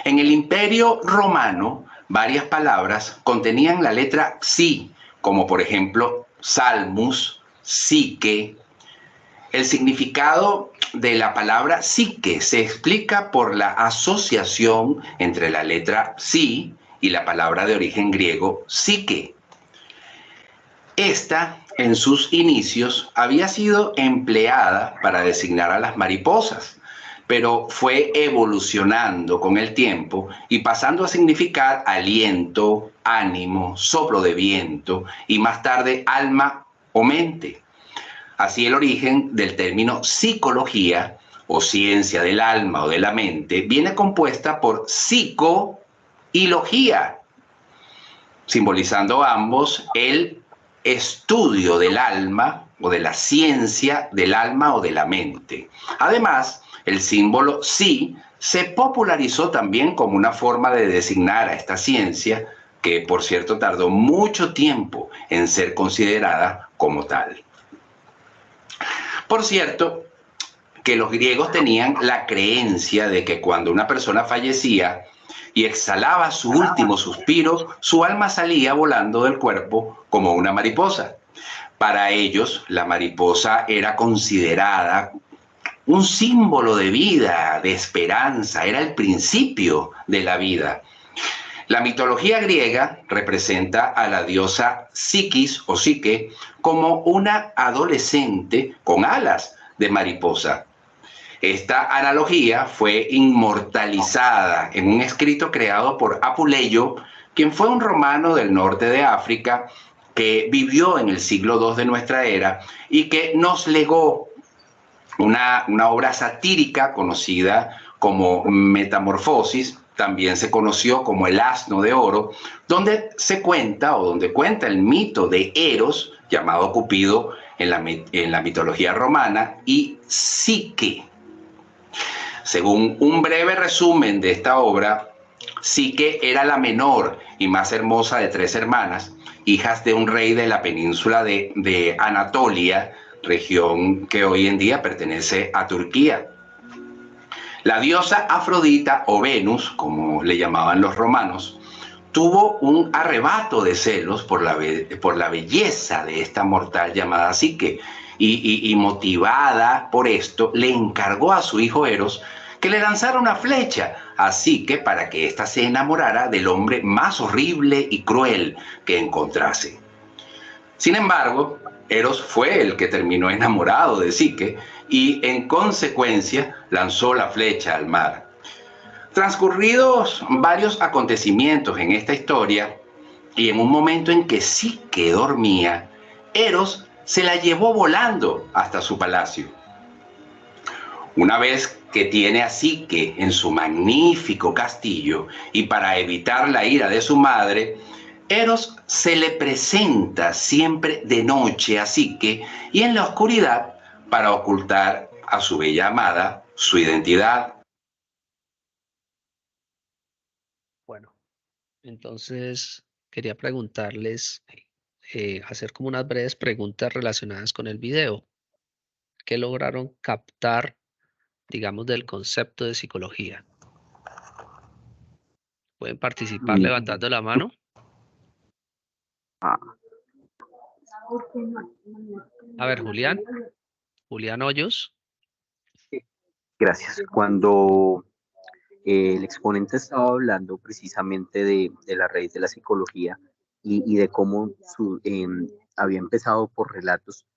En el Imperio Romano, varias palabras contenían la letra psi, como por ejemplo salmus, psique. El significado de la palabra psique se explica por la asociación entre la letra psi y la palabra de origen griego psique. Esta, en sus inicios, había sido empleada para designar a las mariposas, pero fue evolucionando con el tiempo y pasando a significar aliento, ánimo, soplo de viento y más tarde alma o mente. Así el origen del término psicología o ciencia del alma o de la mente viene compuesta por psico y logía, simbolizando ambos el estudio del alma o de la ciencia del alma o de la mente. Además, el símbolo psi se popularizó también como una forma de designar a esta ciencia que, por cierto, tardó mucho tiempo en ser considerada como tal. Por cierto, que los griegos tenían la creencia de que cuando una persona fallecía y exhalaba su último suspiro, su alma salía volando del cuerpo como una mariposa. Para ellos, la mariposa era considerada un símbolo de vida, de esperanza, era el principio de la vida. La mitología griega representa a la diosa Psiquis o Psique como una adolescente con alas de mariposa. Esta analogía fue inmortalizada en un escrito creado por Apuleyo, quien fue un romano del norte de África que vivió en el siglo II de nuestra era y que nos legó una obra satírica conocida como Metamorfosis, también se conoció como El Asno de Oro, donde se cuenta o donde cuenta el mito de Eros, llamado Cupido en la mitología romana, y Psique. Según un breve resumen de esta obra, Psique era la menor y más hermosa de 3 hermanas, hijas de un rey de la península de Anatolia, región que hoy en día pertenece a Turquía. La diosa Afrodita o Venus, como le llamaban los romanos, tuvo un arrebato de celos por la belleza de esta mortal llamada Psique y motivada por esto le encargó a su hijo Eros que le lanzara una flecha a Psique para que ésta se enamorara del hombre más horrible y cruel que encontrase. Sin embargo, Eros fue el que terminó enamorado de Psique y en consecuencia lanzó la flecha al mar. Transcurridos varios acontecimientos en esta historia y en un momento en que Psique dormía, Eros se la llevó volando hasta su palacio. Una vez que tiene a Psique en su magnífico castillo y para evitar la ira de su madre, Eros se le presenta siempre de noche a Psique y en la oscuridad para ocultar a su bella amada su identidad. Bueno, entonces quería preguntarles, hacer como unas breves preguntas relacionadas con el video. ¿Qué lograron captar, digamos, del concepto de psicología? ¿Pueden participar Mm, levantando la mano? ah, A ver, Julián Hoyos. Gracias. Cuando el exponente estaba hablando precisamente de la raíz de la psicología y de cómo había empezado por relatos,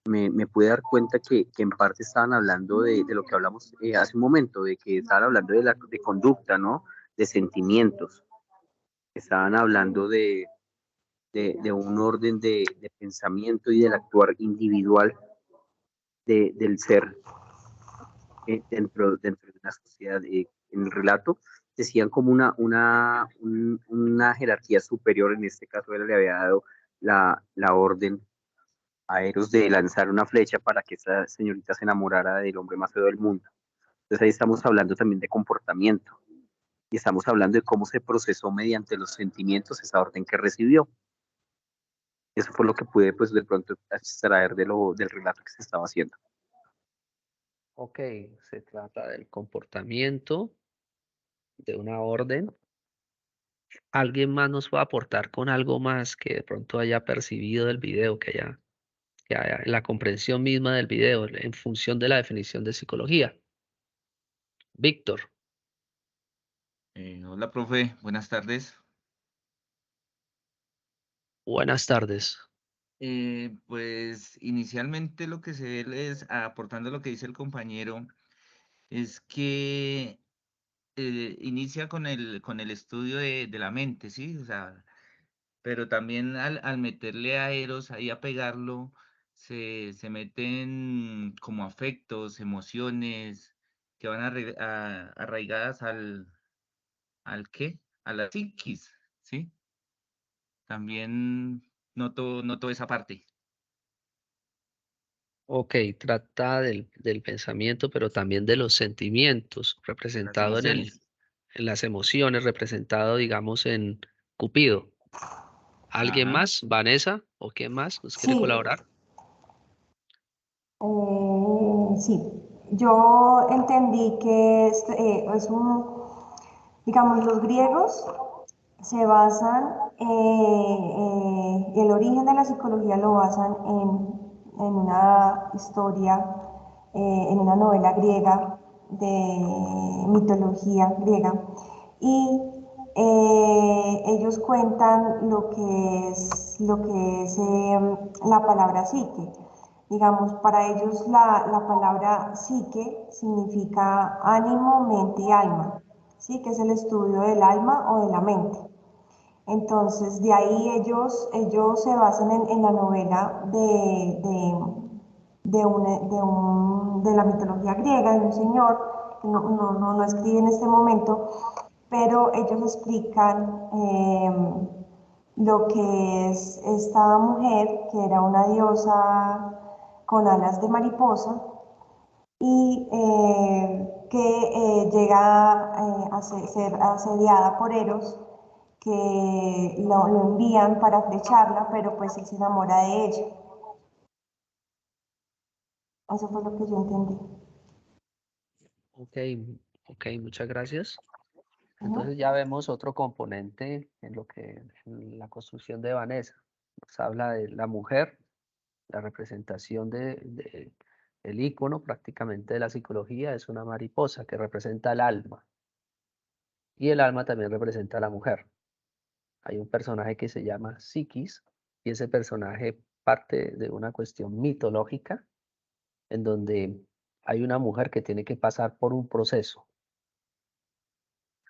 me pude dar cuenta que en parte estaban hablando de lo que hablamos hace un momento, de que estaban hablando de conducta, ¿no? De sentimientos. Estaban hablando de un orden de pensamiento y del actuar individual del ser dentro de una sociedad. En el relato decían como una jerarquía superior, en este caso él le había dado la orden a Eros de lanzar una flecha para que esta señorita se enamorara del hombre más feo del mundo. Entonces ahí estamos hablando también de comportamiento y estamos hablando de cómo se procesó mediante los sentimientos esa orden que recibió. Eso fue lo que pude pues de pronto extraer del relato que se estaba haciendo. Ok, se trata del comportamiento de una orden. ¿Alguien más nos puede aportar con algo más que de pronto haya percibido del video, que haya la comprensión misma del video en función de la definición de psicología? Víctor, Hola, profe, buenas tardes. buenas tardes. Pues inicialmente lo que se ve es, aportando lo que dice el compañero, es que inicia con el estudio de la mente, ¿sí? O sea, pero también al meterle a Eros, ahí a pegarlo, se meten como afectos, emociones que van arraigadas ¿al qué? A la psiquis, ¿sí? También noto esa parte. Ok, trata del pensamiento, pero también de los sentimientos, Las representado emociones. en las emociones, representado, digamos, en Cupido. ¿Alguien Ajá. más? ¿Vanessa? ¿O quién más nos quiere Sí, colaborar? sí. Yo entendí que digamos, los griegos se basan, el origen de la psicología lo basan en una historia, en una novela griega de mitología griega. Y ellos cuentan lo que es la palabra psique. Digamos, para ellos la palabra psique significa ánimo, mente y alma, ¿sí? Que es el estudio del alma o de la mente. Entonces, de ahí ellos se basan en la novela de la mitología griega, de un señor que no escribe en este momento, pero ellos explican lo que es esta mujer, que era una diosa con alas de mariposa, y que llega a ser asediada por Eros, que lo envían para flecharla, pero pues él se enamora de ella. Eso fue lo que yo entendí. Ok, ok, muchas gracias. Ujú. Entonces ya vemos otro componente en la construcción de Vanessa. Nos habla de la mujer, la representación el ícono prácticamente de la psicología es una mariposa que representa el alma. Y el alma también representa a la mujer. Hay un personaje que se llama Psiquis y ese personaje parte de una cuestión mitológica en donde hay una mujer que tiene que pasar por un proceso.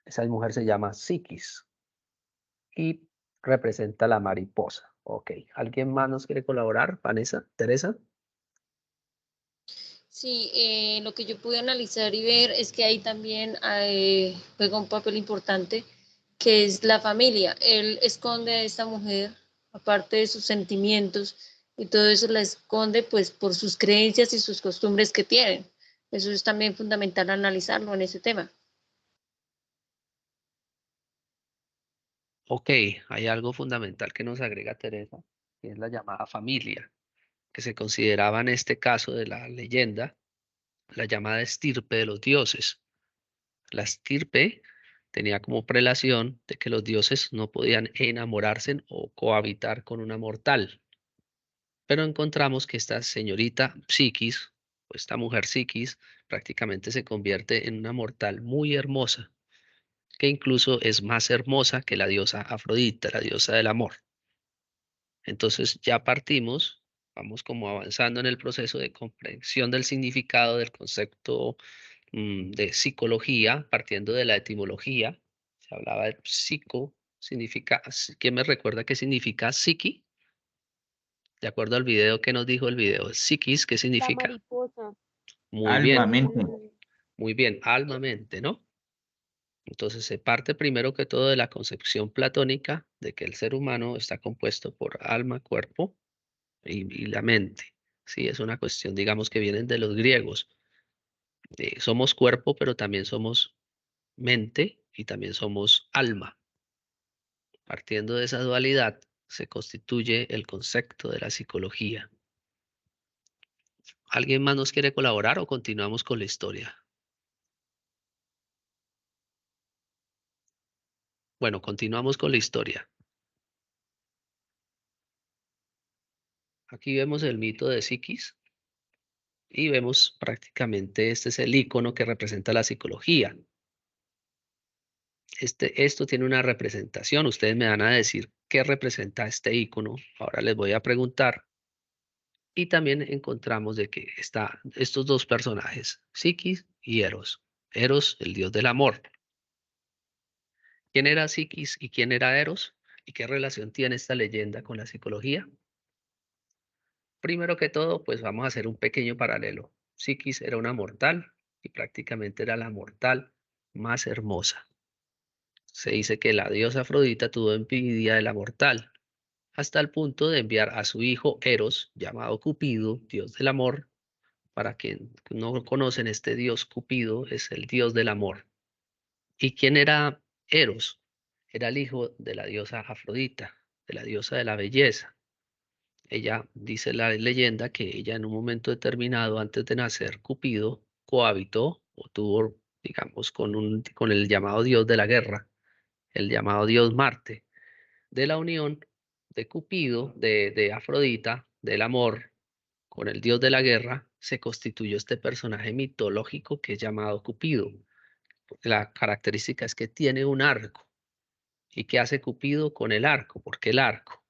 Esa mujer se llama Psiquis y representa la mariposa. Ok, ¿alguien más nos quiere colaborar? Vanessa, Teresa. Sí, lo que yo pude analizar y ver es que ahí también juega un papel importante, que es la familia. Él esconde a esta mujer, aparte de sus sentimientos, y todo eso la esconde pues por sus creencias y sus costumbres que tienen. Eso es también fundamental analizarlo en ese tema. Ok, hay algo fundamental que nos agrega Teresa, que es la llamada familia, que se consideraba en este caso de la leyenda, la llamada estirpe de los dioses. La estirpe tenía como prelación de que los dioses no podían enamorarse o cohabitar con una mortal. Pero encontramos que esta señorita Psiquis, o esta mujer Psiquis, prácticamente se convierte en una mortal muy hermosa, que incluso es más hermosa que la diosa Afrodita, la diosa del amor. Entonces ya partimos, vamos como avanzando en el proceso de comprensión del significado del concepto de psicología, partiendo de la etimología. Se hablaba de psico, significa, ¿quién me recuerda qué significa psiqui? De acuerdo al video que nos dijo el video, psiquis, ¿qué La significa? mariposa. Muy Alma, bien, mente. muy bien, alma, mente, ¿no? Entonces se parte primero que todo de la concepción platónica de que el ser humano está compuesto por alma, cuerpo y la mente. Sí, es una cuestión, digamos, que vienen de los griegos. Somos cuerpo, pero también somos mente y también somos alma. Partiendo de esa dualidad, se constituye el concepto de la psicología. ¿Alguien más nos quiere colaborar o continuamos con la historia? Bueno, continuamos con la historia. Aquí vemos el mito de Psiquis y vemos prácticamente este es el icono que representa la psicología. Esto tiene una representación. Ustedes me van a decir qué representa este icono. Ahora les voy a preguntar. Y también encontramos de que están estos dos personajes, Psiquis y Eros. Eros, el dios del amor. ¿Quién era Psiquis y quién era Eros? ¿Y qué relación tiene esta leyenda con la psicología? Primero que todo, pues vamos a hacer un pequeño paralelo. Psiquis era una mortal y prácticamente era la mortal más hermosa. Se dice que la diosa Afrodita tuvo envidia de la mortal, hasta el punto de enviar a su hijo Eros, llamado Cupido, dios del amor. Para quien no conocen, este dios Cupido es el dios del amor. ¿Y quién era Eros? Era el hijo de la diosa Afrodita, de la diosa de la belleza. Ella, dice la leyenda, que ella en un momento determinado, antes de nacer, Cupido cohabitó o tuvo, digamos, con el llamado dios de la guerra, el llamado dios Marte. De la unión de Cupido, de Afrodita, del amor, con el dios de la guerra, se constituyó este personaje mitológico que es llamado Cupido. La característica es que tiene un arco. ¿Y qué hace Cupido con el arco? ¿Por qué el arco?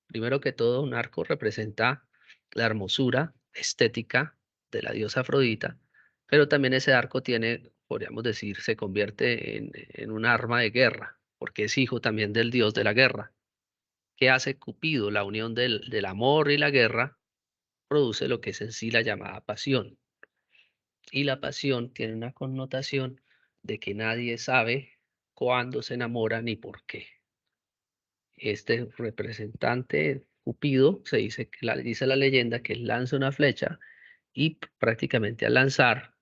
Primero que todo, un arco representa la hermosura estética de la diosa Afrodita, pero también ese arco tiene, podríamos decir, se convierte en un arma de guerra, porque es hijo también del dios de la guerra. ¿Qué hace Cupido? La unión del amor y la guerra produce lo que es en sí la llamada pasión. Y la pasión tiene una connotación de que nadie sabe cuándo se enamora ni por qué. Este representante, Cupido, dice la leyenda que lanza una flecha y prácticamente al lanzar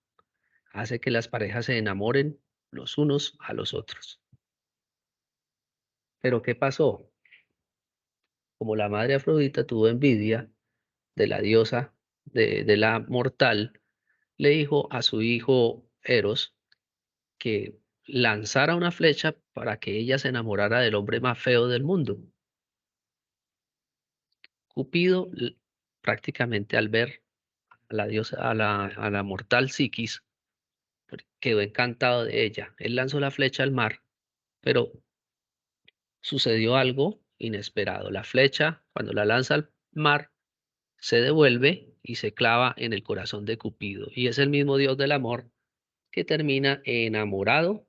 hace que las parejas se enamoren los unos a los otros. Pero ¿qué pasó? Como la madre Afrodita tuvo envidia de la diosa, de la mortal, le dijo a su hijo Eros que lanzara una flecha para que ella se enamorara del hombre más feo del mundo. Cupido, prácticamente al ver a la diosa, a la mortal Psiquis, quedó encantado de ella. Él lanzó la flecha al mar, pero sucedió algo inesperado. La flecha, cuando la lanza al mar, se devuelve y se clava en el corazón de Cupido. Y es el mismo dios del amor que termina enamorado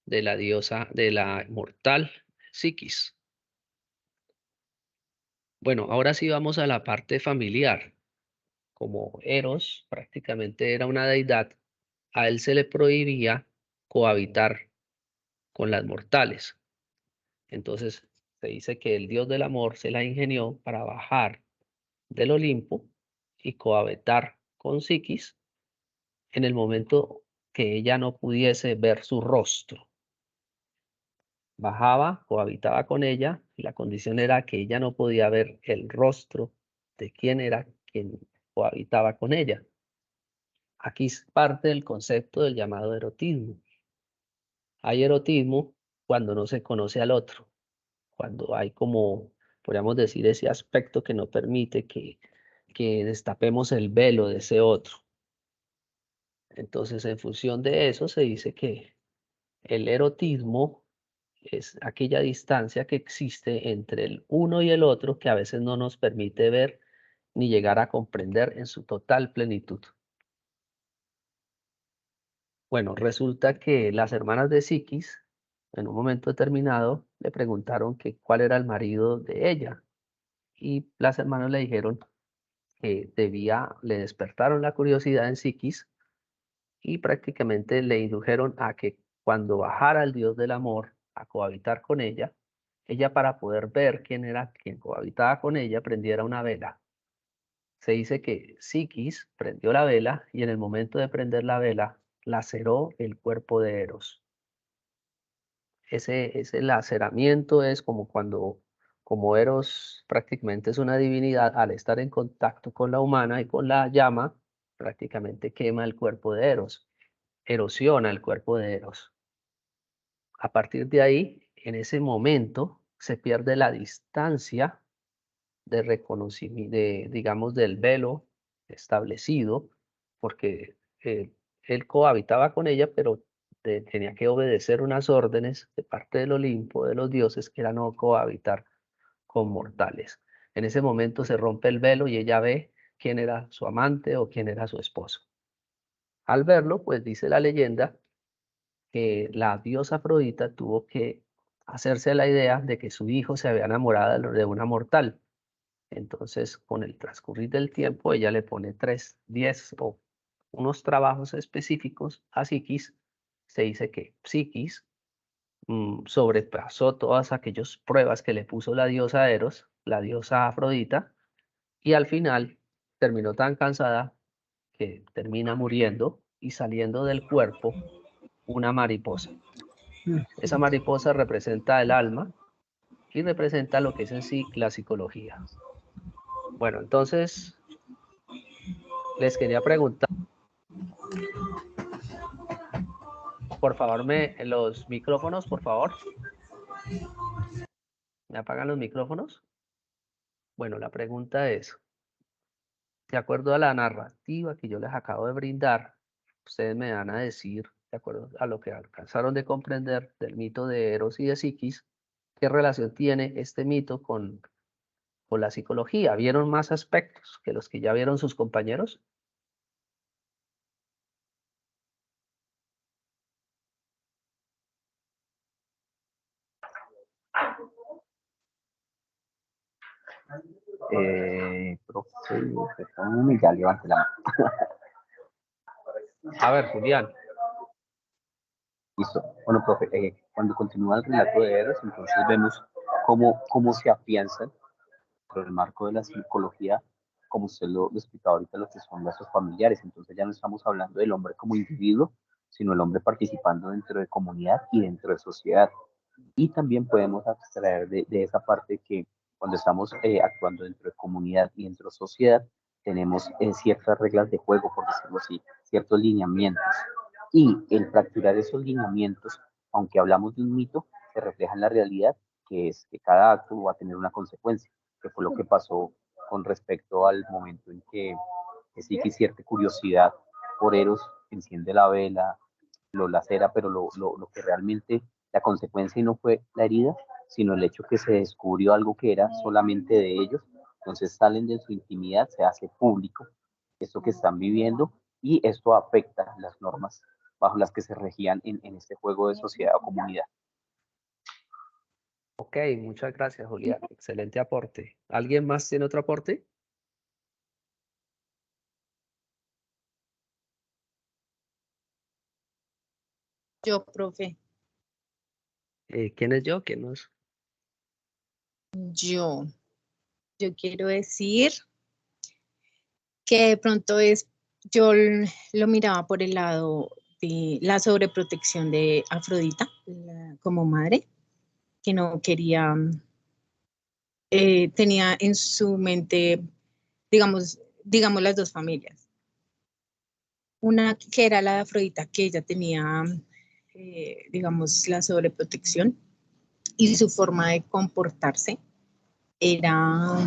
de la diosa, de la mortal Psiquis. Bueno, ahora sí vamos a la parte familiar. Como Eros prácticamente era una deidad, a él se le prohibía cohabitar con las mortales. Entonces se dice que el dios del amor se la ingenió para bajar del Olimpo y cohabitar con Psiquis en el momento que ella no pudiese ver su rostro. Bajaba, cohabitaba con ella, y la condición era que ella no podía ver el rostro de quién era quien cohabitaba con ella. Aquí es parte del concepto del llamado erotismo. Hay erotismo cuando no se conoce al otro, cuando hay como, podríamos decir, ese aspecto que no permite que destapemos el velo de ese otro. Entonces, en función de eso, se dice que el erotismo es aquella distancia que existe entre el uno y el otro que a veces no nos permite ver ni llegar a comprender en su total plenitud. Bueno, resulta que las hermanas de Psiquis, en un momento determinado, le preguntaron que cuál era el marido de ella. Y las hermanas le dijeron que le despertaron la curiosidad en Psiquis y prácticamente le indujeron a que cuando bajara el dios del amor a cohabitar con ella para poder ver quién era quien cohabitaba con ella, prendiera una vela. Se dice que Psiquis prendió la vela y en el momento de prender la vela, laceró el cuerpo de Eros. Ese laceramiento es como cuando, como Eros prácticamente es una divinidad, al estar en contacto con la humana y con la llama, prácticamente quema el cuerpo de Eros, erosiona el cuerpo de Eros. A partir de ahí, en ese momento se pierde la distancia de reconocimiento, digamos, del velo establecido, porque él cohabitaba con ella, pero tenía que obedecer unas órdenes de parte del Olimpo, de los dioses, que era no cohabitar con mortales. En ese momento se rompe el velo y ella ve quién era su amante o quién era su esposo. Al verlo, pues dice la leyenda que la diosa Afrodita tuvo que hacerse la idea de que su hijo se había enamorado de una mortal. Entonces, con el transcurrir del tiempo, ella le pone 10 o unos trabajos específicos a Psiquis. Se dice que Psiquis sobrepasó todas aquellas pruebas que le puso la diosa Eros, la diosa Afrodita, y al final terminó tan cansada que termina muriendo y saliendo del cuerpo una mariposa. Esa mariposa representa el alma y representa lo que es en sí la psicología. Bueno, entonces les quería preguntar, por favor, los micrófonos, por favor. ¿Me apagan los micrófonos? Bueno, la pregunta es, de acuerdo a la narrativa que yo les acabo de brindar, ustedes me van a decir, de acuerdo a lo que alcanzaron de comprender del mito de Eros y de Psiquis, qué relación tiene este mito con la psicología. ¿Vieron más aspectos que los que ya vieron sus compañeros? Profe, perdóname, ya levante la mano. A ver, Julián. Listo. Bueno, profe, cuando continúa el relato de Eros, entonces vemos cómo se afianzan por el marco de la psicología, como usted lo explicaba ahorita, lo que son lazos familiares. Entonces ya no estamos hablando del hombre como individuo, sino el hombre participando dentro de comunidad y dentro de sociedad. Y también podemos abstraer de esa parte que cuando estamos actuando dentro de comunidad y dentro de sociedad, tenemos ciertas reglas de juego, por decirlo así, ciertos lineamientos. Y el fracturar esos lineamientos, aunque hablamos de un mito, se refleja en la realidad, que es que cada acto va a tener una consecuencia, que fue lo que pasó con respecto al momento en que sí que cierta curiosidad por Eros enciende la vela, lo lacera, pero lo que realmente la consecuencia no fue la herida, sino el hecho que se descubrió algo que era solamente de ellos. Entonces salen de su intimidad, se hace público esto que están viviendo y esto afecta las normas bajo las que se regían en este juego de sociedad o comunidad. Ok, muchas gracias, Julián. Excelente aporte. ¿Alguien más tiene otro aporte? Yo, profe, ¿Quién es yo? ¿Quién no es? yo quiero decir que de pronto yo lo miraba por el lado de la sobreprotección de Afrodita como madre, que no quería, tenía en su mente, digamos las dos familias. Una que era la de Afrodita, que ella tenía, digamos, la sobreprotección y su forma de comportarse era,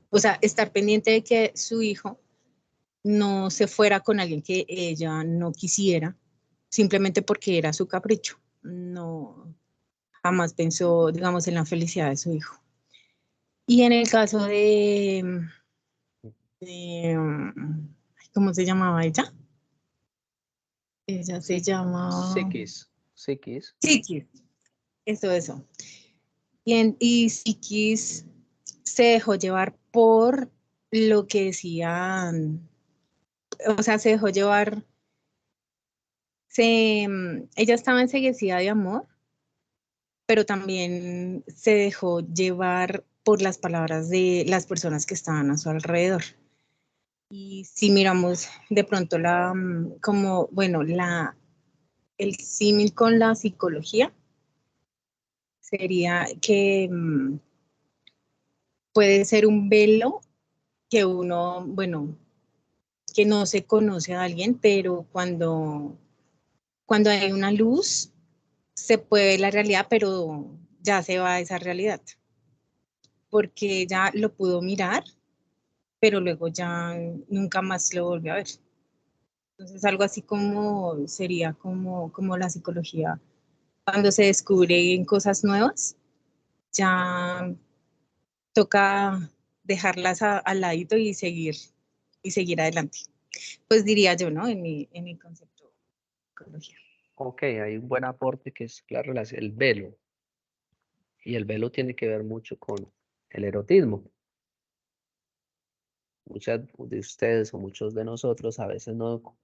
o sea, estar pendiente de que su hijo no se fuera con alguien que ella no quisiera, simplemente porque era su capricho. No, jamás pensó, digamos, en la felicidad de su hijo. Y en el caso ¿cómo se llamaba ella? Ella se llama... Psiquis. Psiquis, eso. Y Psiquis se dejó llevar por lo que decían, o sea, se dejó llevar, ella estaba enseguecida de amor, pero también se dejó llevar por las palabras de las personas que estaban a su alrededor. Y si miramos de pronto el símil con la psicología, sería que puede ser un velo que uno, bueno, que no se conoce a alguien, pero cuando hay una luz, se puede ver la realidad, pero ya se va esa realidad, porque ella lo pudo mirar, pero luego ya nunca más lo volvió a ver. Entonces, algo así como sería como la psicología. Cuando se descubren cosas nuevas, ya toca dejarlas al ladito y seguir adelante. Pues diría yo, ¿no? En mi concepto de psicología. Ok, hay un buen aporte que es la relación, el velo. Y el velo tiene que ver mucho con el erotismo. Muchas de ustedes o muchos de nosotros a veces no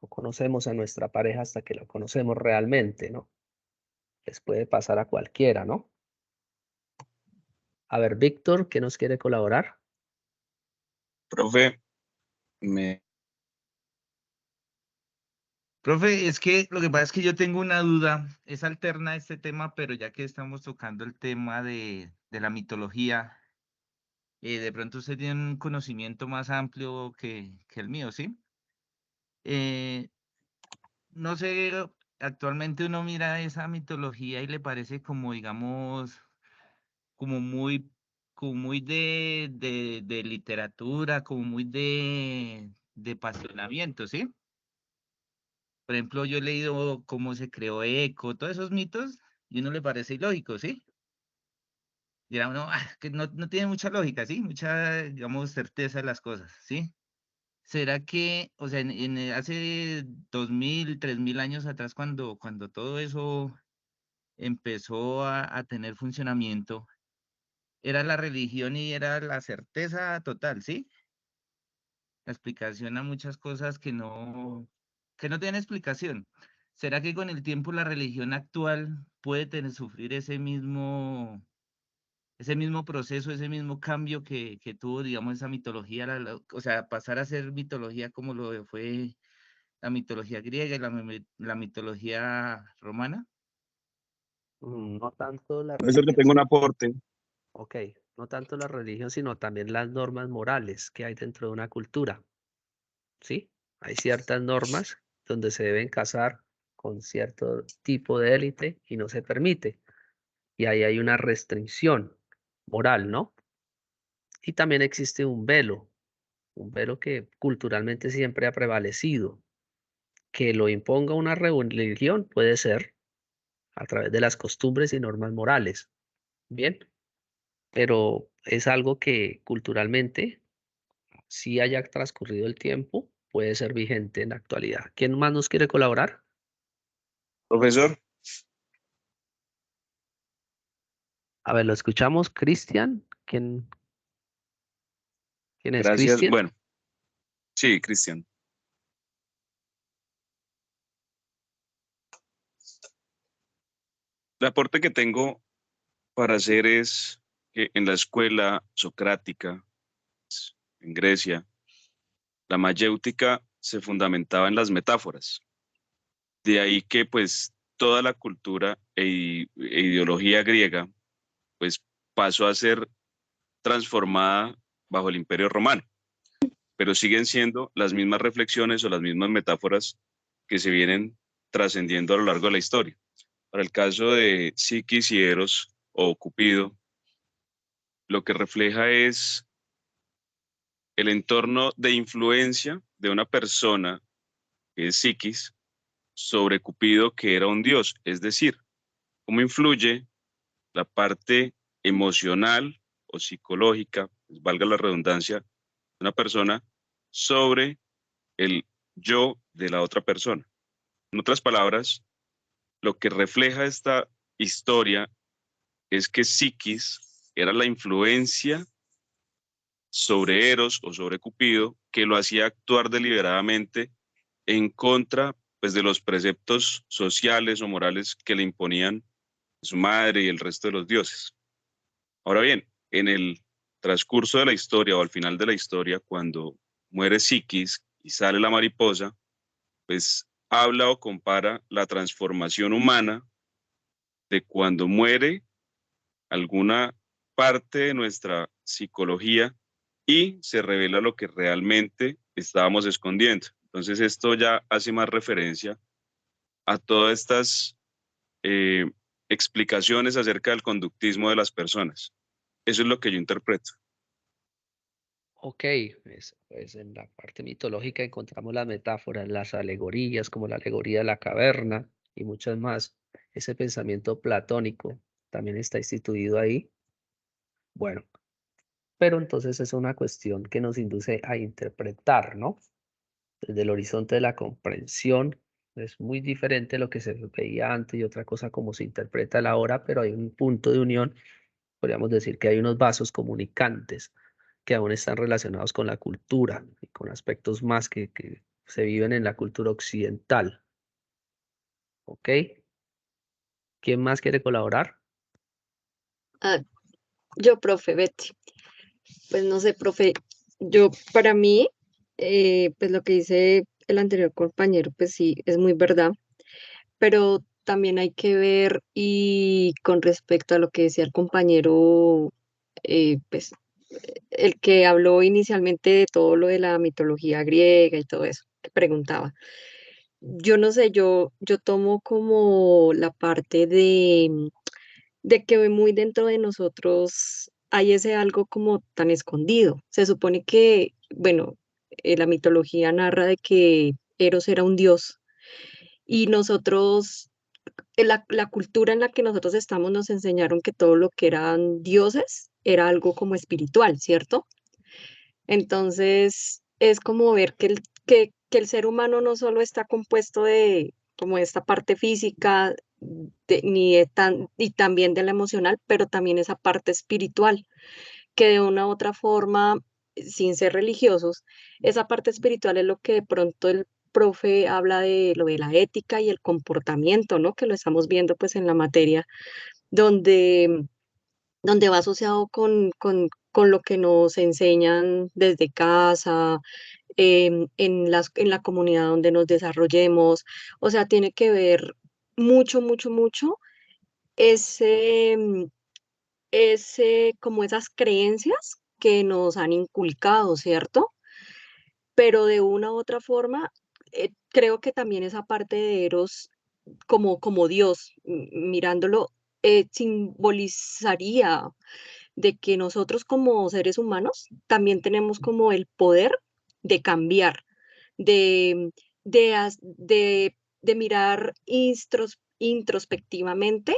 conocemos a nuestra pareja hasta que la conocemos realmente, ¿no? Les puede pasar a cualquiera, ¿no? A ver, Víctor, ¿qué nos quiere colaborar? Profe, Profe, es que lo que pasa es que yo tengo una duda, es alterna a este tema, pero ya que estamos tocando el tema de la mitología, de pronto usted tiene un conocimiento más amplio que el mío, ¿sí? No sé, actualmente uno mira esa mitología y le parece como, digamos, como muy, como muy de literatura, como muy de apasionamiento, ¿sí? Por ejemplo, yo he leído cómo se creó Eco, todos esos mitos, y uno le parece ilógico, ¿sí? Dirá uno, que no tiene mucha lógica, ¿sí? Mucha, digamos, certeza de las cosas, ¿sí? ¿Será que, o sea, hace 2000, 3000 años atrás, cuando todo eso empezó a tener funcionamiento, era la religión y era la certeza total, ¿sí? La explicación a muchas cosas que no tienen explicación. ¿Será que con el tiempo la religión actual puede sufrir ese mismo proceso, ese mismo cambio que tuvo, digamos, esa mitología, o sea, pasar a ser mitología como lo fue la mitología griega y la mitología romana? No tanto la profesor, que religión, tengo un aporte. ok, no tanto la religión, sino también las normas morales que hay dentro de una cultura, ¿sí? Hay ciertas normas donde se deben casar con cierto tipo de élite y no se permite. Y ahí hay una restricción moral, ¿no? Y también existe un velo que culturalmente siempre ha prevalecido. Que lo imponga una religión puede ser a través de las costumbres y normas morales, ¿bien? Pero es algo que culturalmente, si haya transcurrido el tiempo, puede ser vigente en la actualidad. ¿Quién más nos quiere colaborar? Profesor, A ver, lo escuchamos, Cristian. ¿Quién es gracias. Cristian? Bueno, sí, Cristian. El aporte que tengo para hacer es que en la escuela socrática, en Grecia, la mayéutica se fundamentaba en las metáforas. De ahí que pues toda la cultura e ideología griega pues pasó a ser transformada bajo el Imperio Romano, pero siguen siendo las mismas reflexiones o las mismas metáforas que se vienen trascendiendo a lo largo de la historia. Para el caso de Psiquis y Eros o Cupido, lo que refleja es el entorno de influencia de una persona que es Psiquis sobre Cupido, que era un dios, es decir, cómo influye la parte emocional o psicológica, pues valga la redundancia, de una persona sobre el yo de la otra persona. En otras palabras, lo que refleja esta historia es que Psiquis era la influencia sobre Eros o sobre Cupido que lo hacía actuar deliberadamente en contra pues, de los preceptos sociales o morales que le imponían su madre y el resto de los dioses. Ahora bien, en el transcurso de la historia o al final de la historia, cuando muere Psiquis y sale la mariposa, pues habla o compara la transformación humana de cuando muere alguna parte de nuestra psicología y se revela lo que realmente estábamos escondiendo. Entonces esto ya hace más referencia a todas estas explicaciones acerca del conductismo de las personas. Eso es lo que yo interpreto. Ok, pues en la parte mitológica encontramos las metáforas, las alegorías, como la alegoría de la caverna y muchas más. Ese pensamiento platónico también está instituido ahí. Bueno, pero entonces es una cuestión que nos induce a interpretar, ¿no? Desde el horizonte de la comprensión es muy diferente lo que se veía antes y otra cosa como se interpreta la ahora, pero hay un punto de unión. Podríamos decir que hay unos vasos comunicantes que aún están relacionados con la cultura y con aspectos más que se viven en la cultura occidental. ¿Ok? ¿Quién más quiere colaborar? Ah, yo, profe Betty. Pues no sé, profe, yo para mí, pues lo que dice el anterior compañero, pues sí, es muy verdad, pero también hay que ver y con respecto a lo que decía el compañero, pues el que habló inicialmente de todo lo de la mitología griega y todo eso, que preguntaba. Yo no sé, yo tomo como la parte de que muy dentro de nosotros hay ese algo como tan escondido. Se supone que, bueno, la mitología narra de que Eros era un dios y nosotros, la cultura en la que nosotros estamos nos enseñaron que todo lo que eran dioses era algo como espiritual, ¿cierto? Entonces, es como ver que el ser humano no solo está compuesto de como esta parte física, ni y también de la emocional, pero también esa parte espiritual, que de una u otra forma, sin ser religiosos, esa parte espiritual es lo que de pronto el profe habla de lo de la ética y el comportamiento, ¿no? Que lo estamos viendo pues en la materia, donde va asociado con lo que nos enseñan desde casa, en la comunidad donde nos desarrollemos. O sea, tiene que ver mucho, mucho, mucho ese, como esas creencias que nos han inculcado, ¿cierto? Pero de una u otra forma, creo que también esa parte de Eros como Dios, mirándolo, simbolizaría de que nosotros como seres humanos también tenemos como el poder de cambiar, de, de mirar introspectivamente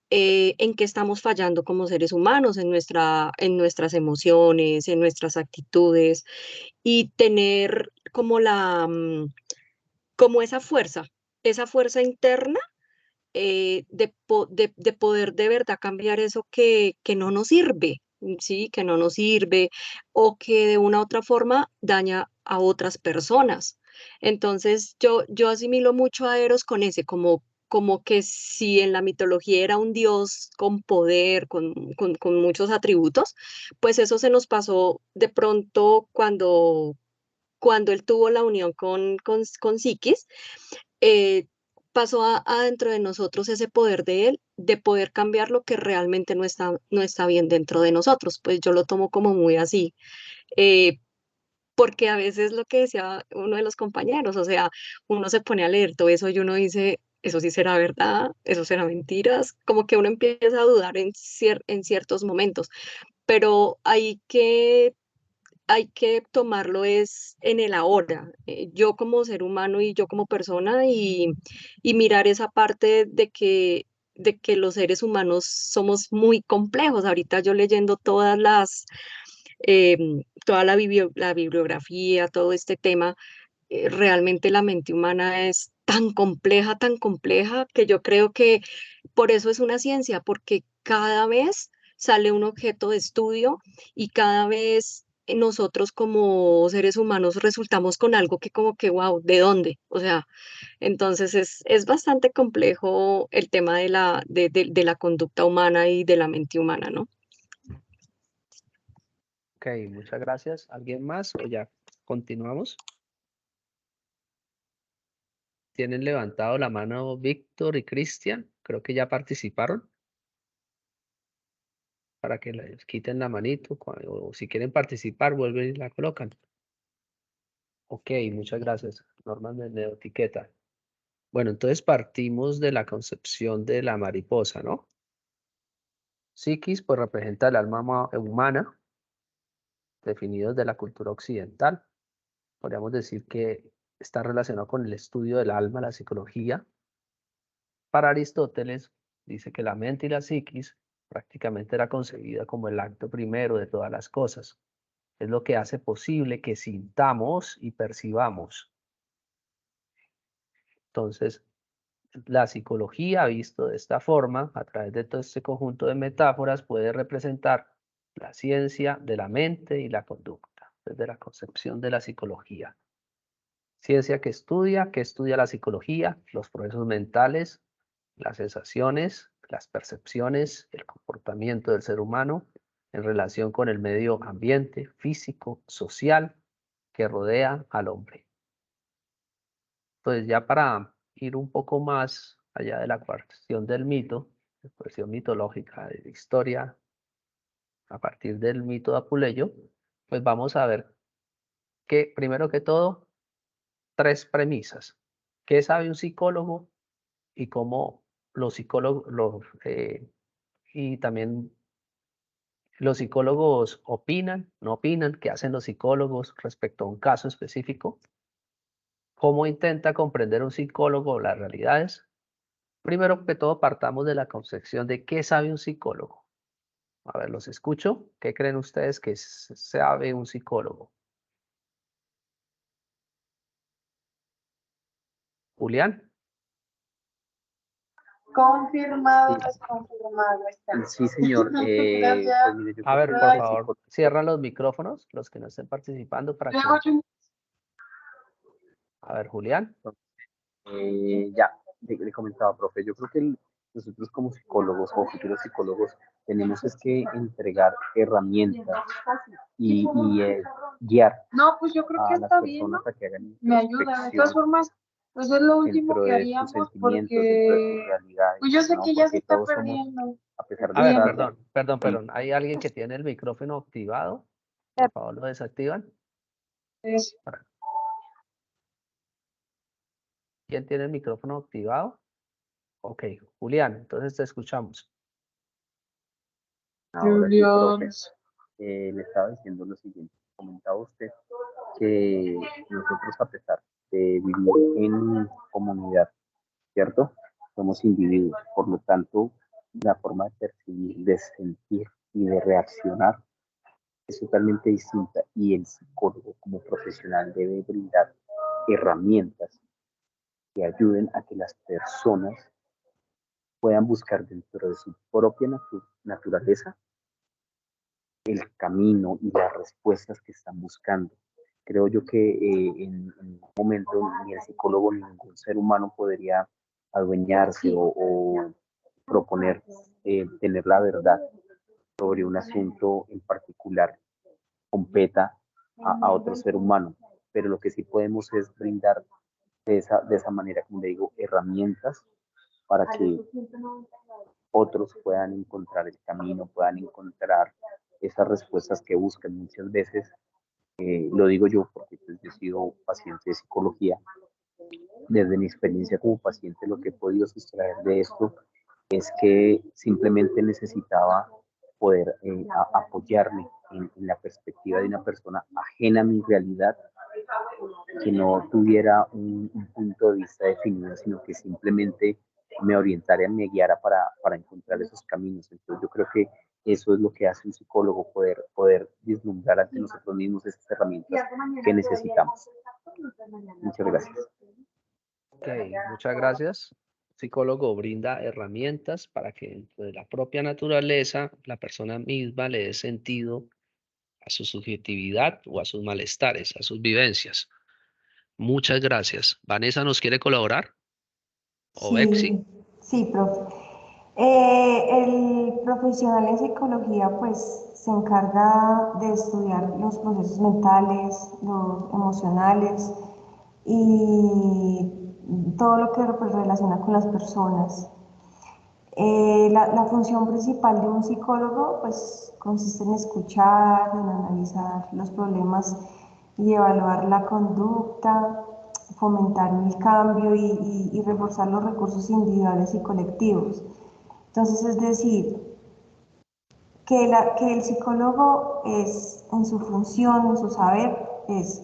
en qué estamos fallando como seres humanos, en nuestras emociones, en nuestras actitudes y tener como como esa fuerza interna de poder de verdad cambiar eso que no nos sirve, ¿sí? Que no nos sirve o que de una u otra forma daña a otras personas. Entonces, yo asimilo mucho a Eros con ese, como que si en la mitología era un dios con poder, con muchos atributos, pues eso se nos pasó de pronto cuando él tuvo la unión con Psiquis, eh, pasó a dentro de nosotros ese poder de él, de poder cambiar lo que realmente no está bien dentro de nosotros. Pues yo lo tomo como muy así, eh, porque a veces lo que decía uno de los compañeros, o sea, uno se pone a leer todo eso y uno dice, eso sí será verdad, eso será mentiras, como que uno empieza a dudar en ciertos momentos, pero hay que tomarlo es en el ahora, yo como ser humano y yo como persona y mirar esa parte de que los seres humanos somos muy complejos. Ahorita yo leyendo toda la bibliografía, todo este tema, realmente la mente humana es tan compleja que yo creo que por eso es una ciencia, porque cada vez sale un objeto de estudio y cada vez nosotros como seres humanos resultamos con algo que como que, wow, ¿de dónde? O sea, entonces es bastante complejo el tema de la conducta humana y de la mente humana, ¿no? Ok, muchas gracias. ¿Alguien más o ya continuamos? Tienen levantado la mano Víctor y Cristian. Creo que ya participaron. Para que les quiten la manito. O si quieren participar, vuelven y la colocan. Ok, muchas gracias. Normas de etiqueta. Bueno, entonces partimos de la concepción de la mariposa, ¿no? Psiquis, pues representa el alma humana, definidos de la cultura occidental. Podríamos decir que está relacionado con el estudio del alma, la psicología. Para Aristóteles, dice que la mente y la psiquis prácticamente era concebida como el acto primero de todas las cosas. Es lo que hace posible que sintamos y percibamos. Entonces, la psicología, visto de esta forma, a través de todo este conjunto de metáforas, puede representar la ciencia de la mente y la conducta, desde la concepción de la psicología. Ciencia que estudia la psicología, los procesos mentales, las sensaciones, las percepciones, el comportamiento del ser humano en relación con el medio ambiente, físico, social, que rodea al hombre. Entonces, ya para ir un poco más allá de la cuestión del mito, la cuestión mitológica de la historia, a partir del mito de Apuleyo, pues vamos a ver que, primero que todo, 3 premisas. ¿Qué sabe un psicólogo y cómo los psicólogos, y también los psicólogos opinan, no opinan, qué hacen los psicólogos respecto a un caso específico? ¿Cómo intenta comprender un psicólogo las realidades? Primero que todo, partamos de la concepción de qué sabe un psicólogo. A ver, los escucho. ¿Qué creen ustedes que sabe un psicólogo? Julián. Confirmado, Sí. desconfirmado está. Sí, señor. Gracias. Pues mire, yo A ver, creo por que el favor, psicólogo, cierran los micrófonos, los que no estén participando, para que... A ver, Julián. ya, le comentaba, profe, yo creo que nosotros como psicólogos o futuros psicólogos tenemos es que entregar herramientas y guiar No, pues yo creo que a las está bien, ¿no? personas a que hagan Me ayuda. De todas introspección formas, pues es lo último dentro que de sus haríamos sentimientos, dentro de sus porque realidades, pues yo sé ¿no? que ya se Porque está todos somos, perdiendo. a pesar A de ver, estar perdón. ¿Hay alguien que tiene el micrófono activado? Por favor, lo desactivan. Es- ¿Quién tiene el micrófono activado? Ok, Julián, entonces te escuchamos. ahora sí, profe, Julián. le estaba diciendo lo siguiente, comentaba usted que nosotros, a pesar de vivir en comunidad, ¿cierto? Somos individuos, por lo tanto, la forma de percibir, de sentir y de reaccionar es totalmente distinta, y el psicólogo como profesional debe brindar herramientas que ayuden a que las personas puedan buscar dentro de su propia naturaleza el camino y las respuestas que están buscando. Creo yo que en un momento ni el psicólogo ni ningún ser humano podría adueñarse o proponer tener la verdad sobre un asunto en particular, competa a otro ser humano. Pero lo que sí podemos es brindar de esa manera, como le digo, herramientas para que otros puedan encontrar el camino, puedan encontrar esas respuestas que buscan muchas veces. Lo digo yo porque pues, yo he sido paciente de psicología. Desde mi experiencia como paciente, lo que he podido sustraer de esto es que simplemente necesitaba poder apoyarme en la perspectiva de una persona ajena a mi realidad, que no tuviera un punto de vista definido, sino que simplemente me orientara, me guiara para encontrar esos caminos. Entonces yo creo que eso es lo que hace un psicólogo, poder vislumbrar ante nosotros mismos esas herramientas que necesitamos. Muchas gracias. Ok, muchas gracias. Psicólogo brinda herramientas para que dentro de la propia naturaleza la persona misma le dé sentido a su subjetividad o a sus malestares, a sus vivencias. Muchas gracias. ¿Vanessa nos quiere colaborar? ¿O Bexi? Sí, profe. El profesional en psicología pues se encarga de estudiar los procesos mentales, los emocionales y todo lo que pues, relaciona con las personas. La función principal de un psicólogo pues consiste en escuchar, en analizar los problemas y evaluar la conducta, fomentar el cambio y reforzar los recursos individuales y colectivos. Entonces, es decir, que el psicólogo es, en su función, en su saber, es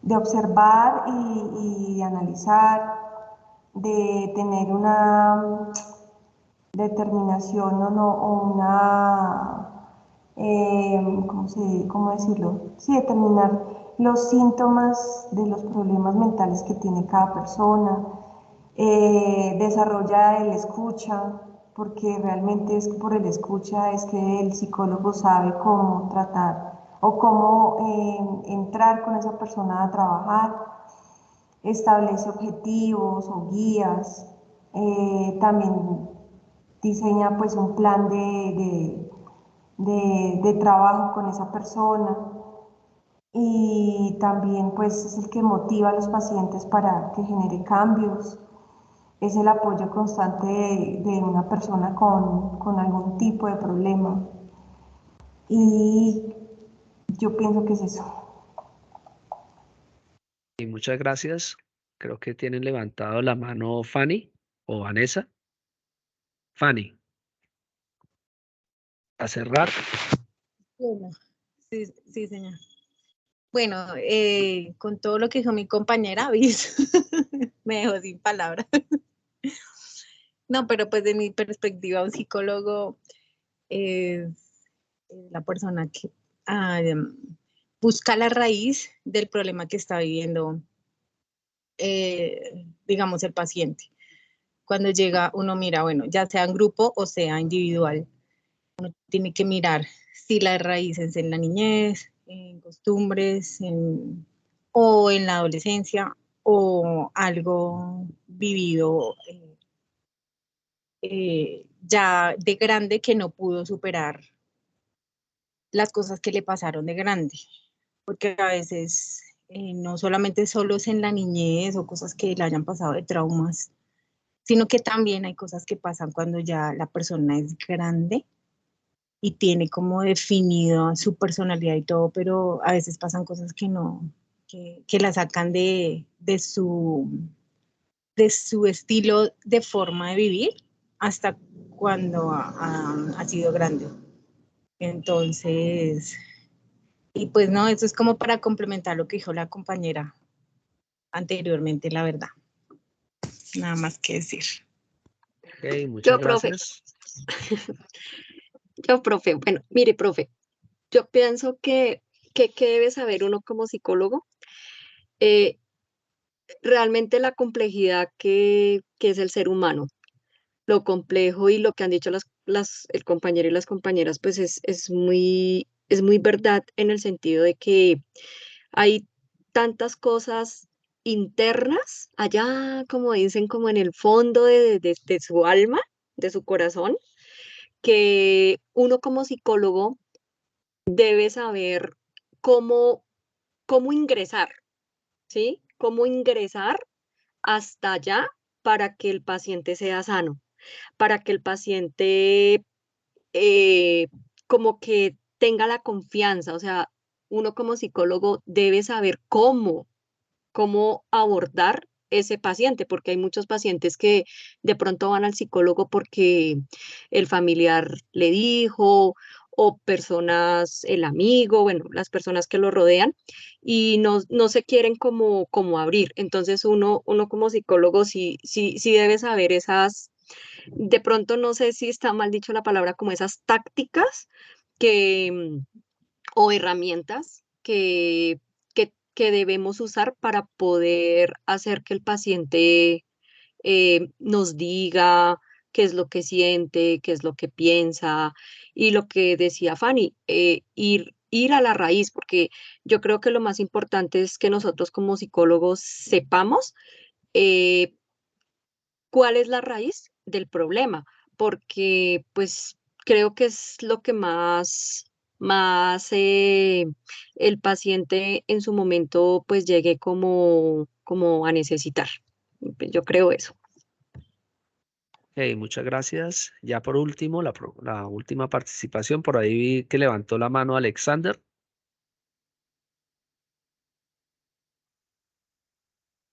de observar y de analizar, de tener una determinación o una, ¿cómo decirlo? Sí, determinar los síntomas de los problemas mentales que tiene cada persona, desarrolla el escucha, porque realmente es por el escucha es que el psicólogo sabe cómo tratar o cómo entrar con esa persona a trabajar, establece objetivos o guías, también diseña pues un plan de trabajo con esa persona y también pues es el que motiva a los pacientes para que genere cambios, es el apoyo constante de una persona con algún tipo de problema y yo pienso que es eso. Y muchas gracias. Creo que tienen levantado la mano Fanny o Vanessa. Fanny, a cerrar. Bueno, sí, sí, señor. Bueno, con todo lo que dijo mi compañera, me dejó sin palabras. No, pero pues de mi perspectiva, un psicólogo es la persona que busca la raíz del problema que está viviendo, digamos, el paciente. Cuando llega, uno mira, bueno, ya sea en grupo o sea individual, tiene que mirar si la raíz es en la niñez, en costumbres, o en la adolescencia, o algo vivido ya de grande que no pudo superar las cosas que le pasaron de grande. Porque a veces no solamente solo es en la niñez o cosas que le hayan pasado de traumas, sino que también hay cosas que pasan cuando ya la persona es grande y tiene como definido su personalidad y todo, pero a veces pasan cosas que no, que la sacan de su estilo de forma de vivir hasta cuando ha sido grande. Entonces, y pues no, eso es como para complementar lo que dijo la compañera anteriormente, la verdad. Nada más que decir. Ok, muchas Yo, profe, gracias. bueno, mire, profe, yo pienso que debe saber uno como psicólogo, eh, realmente la complejidad que es el ser humano, lo complejo y lo que han dicho el compañero y las compañeras, pues es muy verdad en el sentido de que hay tantas cosas internas allá, como dicen, como en el fondo de su alma, de su corazón, que uno como psicólogo debe saber cómo, cómo ingresar, ¿sí? Cómo ingresar hasta allá para que el paciente sea sano, para que el paciente eh, como que tenga la confianza, o sea, uno como psicólogo debe saber cómo abordar ese paciente, porque hay muchos pacientes que de pronto van al psicólogo porque el familiar le dijo o personas, el amigo, bueno, las personas que lo rodean y no se quieren como abrir. Entonces uno como psicólogo sí debe saber esas, de pronto no sé si está mal dicho la palabra, como esas tácticas que o herramientas que debemos usar para poder hacer que el paciente nos diga qué es lo que siente, qué es lo que piensa y lo que decía Fanny, ir a la raíz, porque yo creo que lo más importante es que nosotros como psicólogos sepamos eh, cuál es la raíz del problema, porque pues creo que es lo que más el paciente en su momento pues llegue como a necesitar. Yo creo eso. Ok, muchas gracias. Ya por último, la última participación. Por ahí vi que levantó la mano Alexander.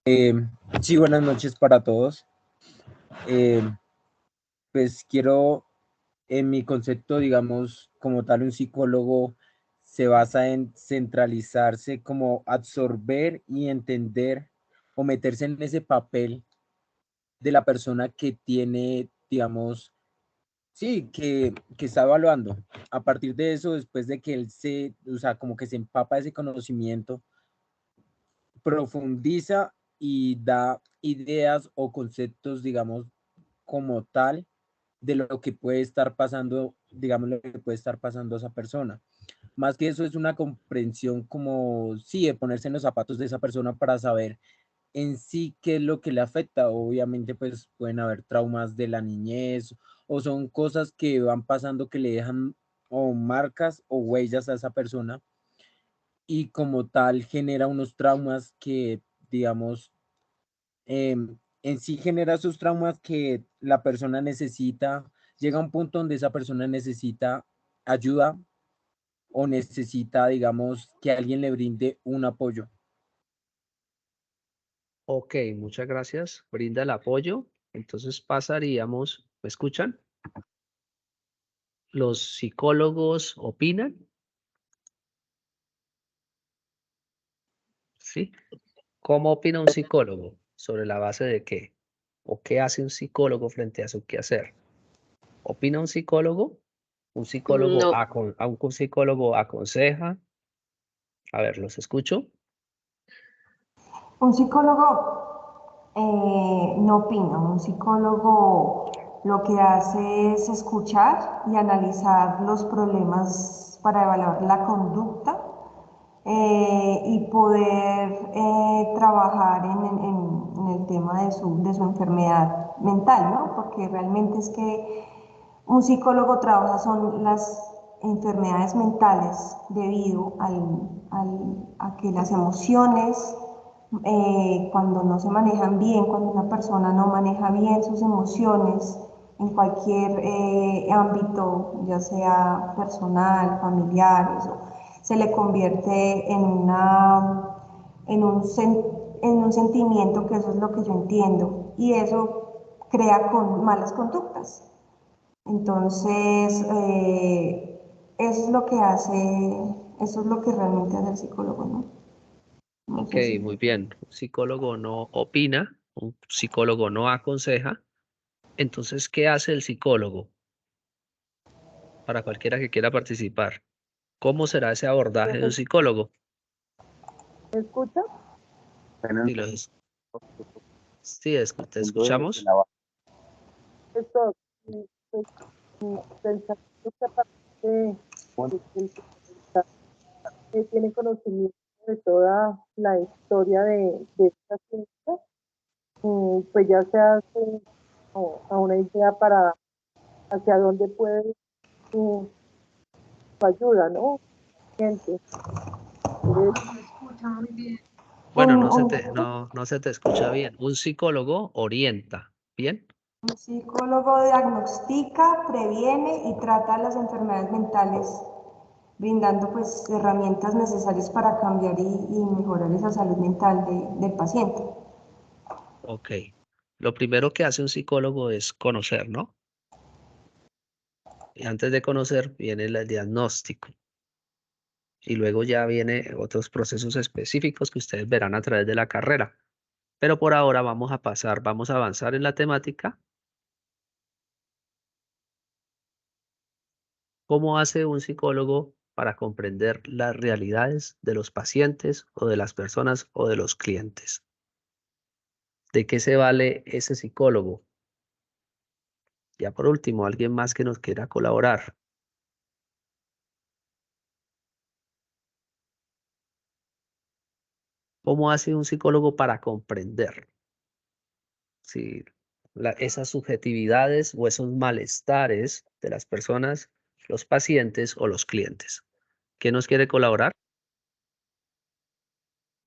Eh, sí, buenas noches para todos. Pues quiero, en mi concepto, digamos, como tal, un psicólogo se basa en centralizarse, como absorber y entender o meterse en ese papel de la persona que tiene, digamos, sí, que está evaluando. A partir de eso, después de que él o sea, como que se empapa ese conocimiento, profundiza y da ideas o conceptos, digamos, como tal, de lo que puede estar pasando, digamos, lo que puede estar pasando a esa persona. Más que eso es una comprensión como, sí, de ponerse en los zapatos de esa persona para saber en sí qué es lo que le afecta. Obviamente, pues pueden haber traumas de la niñez o son cosas que van pasando que le dejan o marcas o huellas a esa persona y como tal genera unos traumas que, digamos, en sí genera esos traumas que la persona necesita, llega a un punto donde esa persona necesita ayuda o necesita, digamos, que alguien le brinde un apoyo. Ok, muchas gracias. Brinda el apoyo. Entonces pasaríamos, ¿me escuchan? ¿Los psicólogos opinan? ¿Sí? ¿Cómo opina un psicólogo? ¿Sobre la base de qué? ¿O qué hace un psicólogo frente a su quehacer? ¿Opina un psicólogo? ¿Un psicólogo, No, un psicólogo aconseja? A ver, los escucho. Un psicólogo no opina, un psicólogo lo que hace es escuchar y analizar los problemas para evaluar la conducta y poder trabajar en el tema de su enfermedad mental, ¿no? Porque realmente es que un psicólogo trabaja son las enfermedades mentales debido a que las emociones, cuando no se manejan bien, cuando una persona no maneja bien sus emociones en cualquier ámbito, ya sea personal, familiar, eso, se le convierte en un sentimiento, que eso es lo que yo entiendo, y eso crea con malas conductas. Entonces, eso es lo que hace, eso es lo que realmente hace el psicólogo, ¿no? No Ok, sé si... muy bien. Un psicólogo no opina, un psicólogo no aconseja. Entonces, ¿qué hace el psicólogo para cualquiera que quiera participar? ¿Cómo será ese abordaje de un psicólogo? ¿Me escucha? Sí, sí, te Desde escuchamos. la base. Esto, pues, pensando que aparte de que el periodista tiene conocimiento de toda la historia de esta ciencia, pues ya se hace a una idea para hacia dónde puede ir su ayuda, ¿no? Gente. Bueno, Un, un, no se te escucha bien. Un psicólogo orienta, ¿bien? un psicólogo diagnostica, previene y trata las enfermedades mentales, brindando pues herramientas necesarias para cambiar y mejorar esa salud mental del paciente. Ok. Lo primero que hace un psicólogo es conocer, ¿no? Y antes de conocer viene el diagnóstico. Y luego ya viene otros procesos específicos que ustedes verán a través de la carrera. Pero por ahora vamos a avanzar en la temática. ¿Cómo hace un psicólogo para comprender las realidades de los pacientes o de las personas o de los clientes? ¿De qué se vale ese psicólogo? Ya por último, alguien más que nos quiera colaborar. ¿Cómo hace un psicólogo para comprender si esas subjetividades o esos malestares de las personas, los pacientes o los clientes? ¿Quién nos quiere colaborar?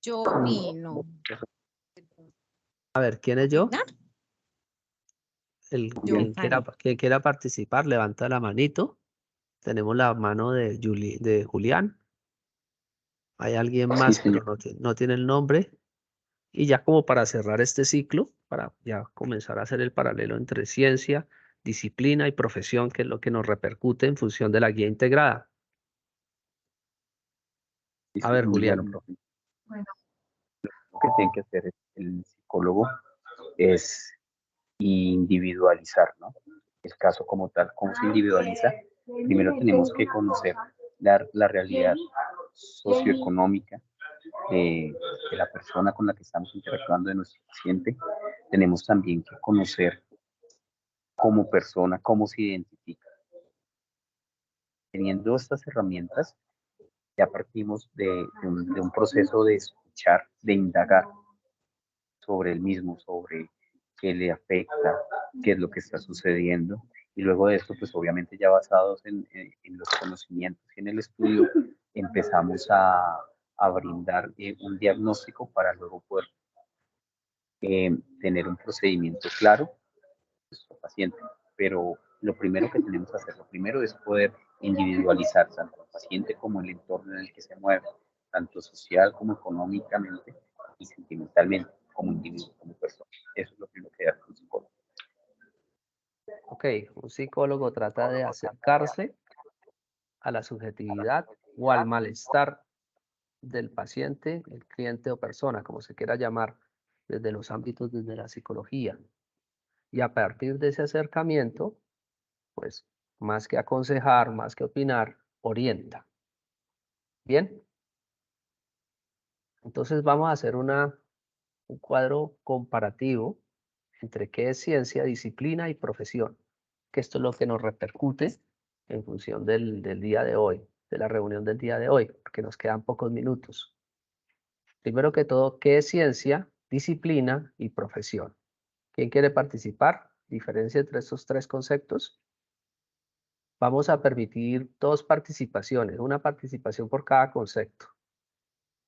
Yo opino. A ver, ¿quién es yo? ¿Opinar? Yo, Quien Karen. quien quiera participar, levanta la manito. Tenemos la mano de, de Julián. Hay alguien Sí, más, pero señor. no tiene el nombre. Y ya como para cerrar este ciclo, para ya comenzar a hacer el paralelo entre ciencia, disciplina y profesión, que es lo que nos repercute en función de la guía integrada. A ver, Julián. Lo que tiene que hacer el psicólogo es individualizar, ¿no? El caso como tal, ¿cómo se individualiza? Primero tenemos que conocer la realidad socioeconómica de la persona con la que estamos interactuando, de nuestro paciente. Tenemos también que conocer como persona, cómo se identifica. Teniendo estas herramientas, ya partimos de un proceso de escuchar, de indagar sobre el mismo, sobre qué le afecta, qué es lo que está sucediendo. Y luego de esto, pues obviamente ya basados en los conocimientos y en el estudio, empezamos a brindar un diagnóstico para luego poder tener un procedimiento claro de nuestro paciente. Pero lo primero que tenemos que hacer, lo primero es poder individualizar tanto al paciente como el entorno en el que se mueve, tanto social como económicamente y sentimentalmente, como individuo, como persona. Eso es lo primero que hace un psicólogo. Ok, un psicólogo trata de acercarse a la subjetividad o al malestar del paciente, el cliente o persona, como se quiera llamar, desde los ámbitos desde la psicología. Y a partir de ese acercamiento, pues más que aconsejar, más que opinar, orienta. ¿Bien? Entonces vamos a hacer un cuadro comparativo entre qué es ciencia, disciplina y profesión, que esto es lo que nos repercute en función del día de hoy, de la reunión del día de hoy, porque nos quedan pocos minutos. Primero que todo, ¿qué es ciencia, disciplina y profesión? ¿Quién quiere participar? Diferencia entre estos tres conceptos. Vamos a permitir dos participaciones, una participación por cada concepto.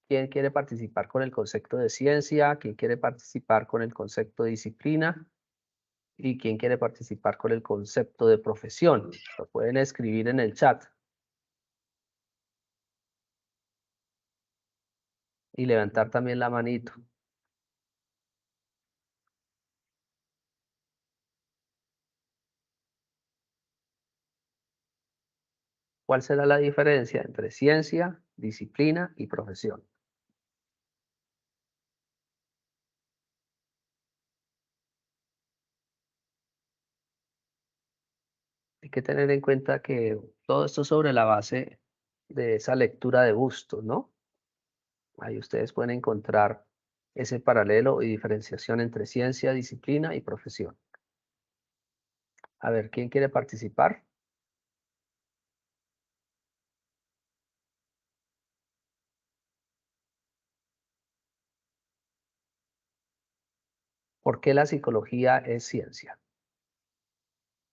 ¿Quién quiere participar con el concepto de ciencia? ¿Quién quiere participar con el concepto de disciplina? ¿Y quién quiere participar con el concepto de profesión? Lo pueden escribir en el chat. Y levantar también la manito. ¿Cuál será la diferencia entre ciencia, disciplina y profesión? Hay que tener en cuenta que todo esto sobre la base de esa lectura de Bustos, ¿no? Ahí ustedes pueden encontrar ese paralelo y diferenciación entre ciencia, disciplina y profesión. A ver, ¿quién quiere participar? ¿Por qué la psicología es ciencia?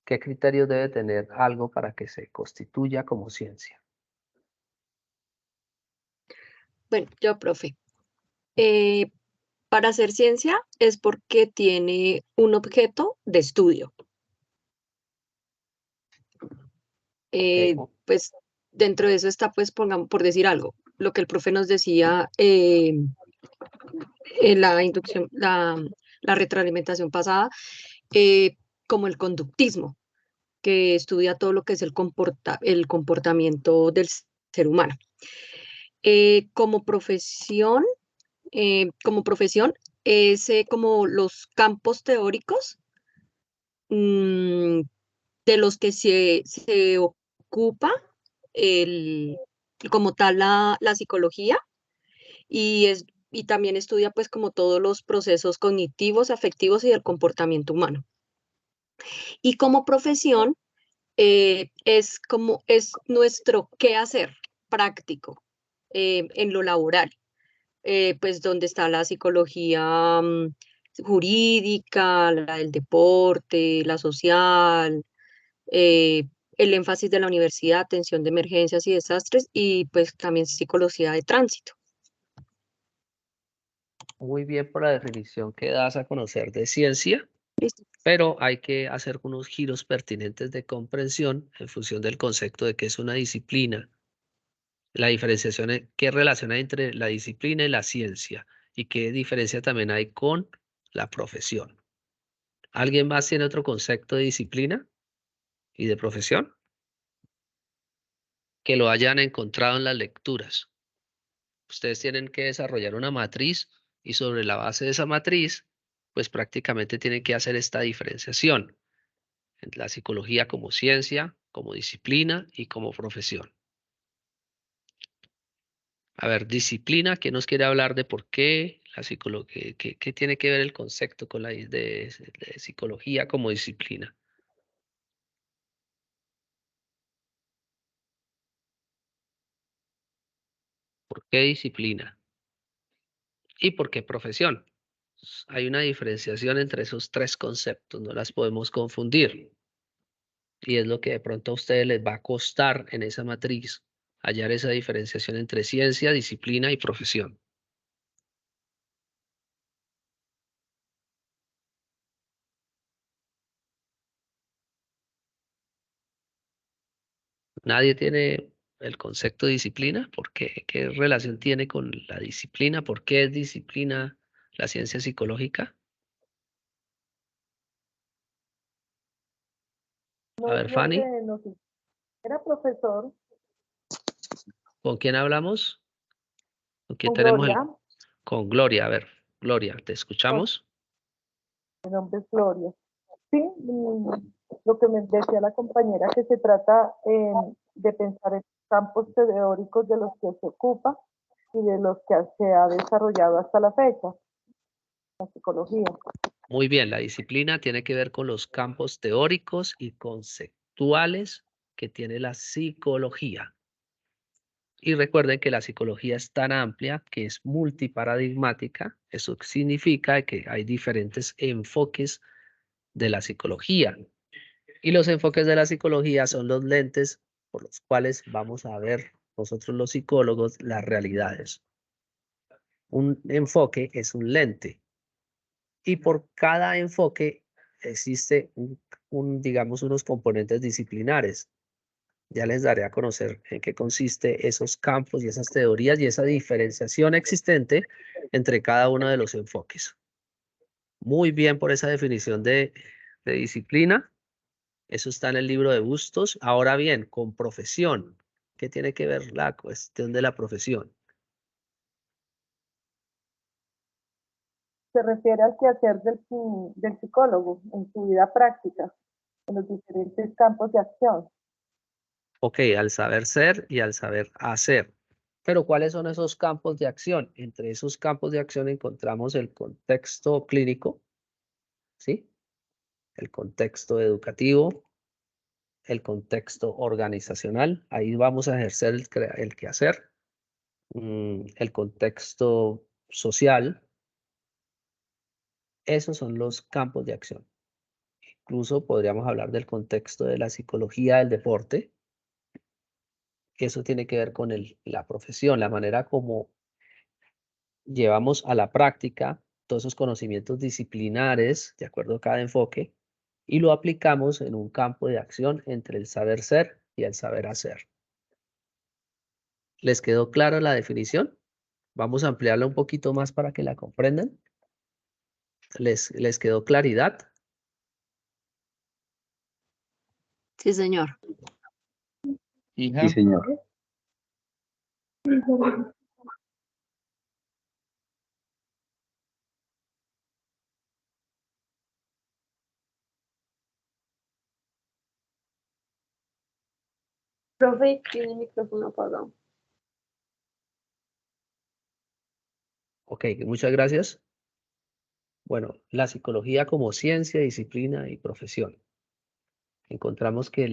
¿Qué criterios debe tener algo para que se constituya como ciencia? Bueno, yo, profe, para hacer ciencia es porque tiene un objeto de estudio. Pues dentro de eso está, pues, pongamos, por decir algo, lo que el profe nos decía en la inducción, la retroalimentación pasada, como el conductismo, que estudia todo lo que es el comportamiento del ser humano. Como profesión, es como los campos teóricos de los que se ocupa como tal la psicología y también estudia pues como todos los procesos cognitivos, afectivos y del comportamiento humano. Y como profesión es nuestro quehacer práctico en lo laboral, pues donde está la psicología jurídica, la del deporte, la social, el énfasis de la universidad, atención de emergencias y desastres, y pues también psicología de tránsito. Muy bien por la definición que das a conocer de ciencia, Listo. pero hay que hacer unos giros pertinentes de comprensión en función del concepto de qué es una disciplina, la diferenciación, qué relación hay entre la disciplina y la ciencia, y qué diferencia también hay con la profesión. ¿Alguien más tiene otro concepto de disciplina y de profesión? Que lo hayan encontrado en las lecturas. Ustedes tienen que desarrollar una matriz y sobre la base de esa matriz, pues prácticamente tienen que hacer esta diferenciación entre la psicología como ciencia, como disciplina y como profesión. A ver, disciplina, ¿quién nos quiere hablar de por qué la psicología, qué tiene que ver el concepto con la de psicología como disciplina? ¿Por qué disciplina? ¿Y por qué profesión? Hay una diferenciación entre esos tres conceptos, no las podemos confundir. Y es lo que de pronto a ustedes les va a costar en esa matriz, hallar esa diferenciación entre ciencia, disciplina y profesión. Nadie tiene el concepto de disciplina. ¿Por qué? ¿Qué relación tiene con la disciplina? ¿Por qué es disciplina la ciencia psicológica? A No es ver, lo que Fanny, nos era profesor ¿con quién hablamos? ¿Con quién con tenemos Gloria, con Gloria? A ver, Gloria, ¿te pues, escuchamos? mi nombre es Gloria. Sí, lo que me decía la compañera, que se trata de pensar en campos teóricos de los que se ocupa y de los que se ha desarrollado hasta la fecha, la psicología. Muy bien, la disciplina tiene que ver con los campos teóricos y conceptuales que tiene la psicología. Y recuerden que la psicología es tan amplia que es multiparadigmática. Eso significa que hay diferentes enfoques de la psicología. Y los enfoques de la psicología son los lentes por los cuales vamos a ver nosotros los psicólogos las realidades. Un enfoque es un lente. Y por cada enfoque existe digamos, unos componentes disciplinares. Ya les daré a conocer en qué consiste esos campos y esas teorías y esa diferenciación existente entre cada uno de los enfoques. Muy bien por esa definición de disciplina. Eso está en el libro de Bustos. Ahora bien, con profesión. ¿Qué tiene que ver la cuestión de la profesión? Se refiere al quehacer del psicólogo en su vida práctica, en los diferentes campos de acción. Ok, al saber ser y al saber hacer. Pero ¿cuáles son esos campos de acción? Entre esos campos de acción encontramos el contexto clínico, ¿sí? El contexto educativo, el contexto organizacional. Ahí vamos a ejercer el quehacer. El contexto social. Esos son los campos de acción. Incluso podríamos hablar del contexto de la psicología del deporte. Eso tiene que ver con la profesión, la manera como llevamos a la práctica todos esos conocimientos disciplinares, de acuerdo a cada enfoque, y lo aplicamos en un campo de acción entre el saber ser y el saber hacer. ¿Les quedó clara la definición? Vamos a ampliarla un poquito más para que la comprendan. ¿Les quedó claridad? Sí, señor. Hija, Sí, señor. Profe, tiene el micrófono apagado. Ok, muchas gracias. Bueno, la psicología como ciencia, disciplina y profesión. Encontramos que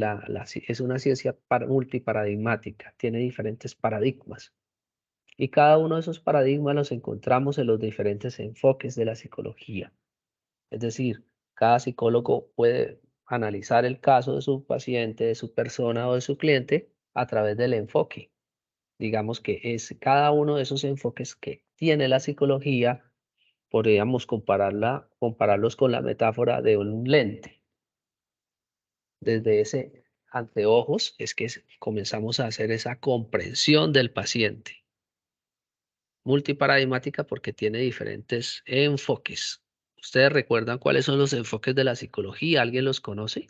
es una ciencia multiparadigmática, tiene diferentes paradigmas. Y cada uno de esos paradigmas los encontramos en los diferentes enfoques de la psicología. Es decir, cada psicólogo puede analizar el caso de su paciente, de su persona o de su cliente a través del enfoque. Digamos que es cada uno de esos enfoques que tiene la psicología, podríamos compararlos con la metáfora de un lente. Desde ese anteojos es que comenzamos a hacer esa comprensión del paciente. multiparadigmática porque tiene diferentes enfoques. ¿Ustedes recuerdan cuáles son los enfoques de la psicología? ¿Alguien los conoce?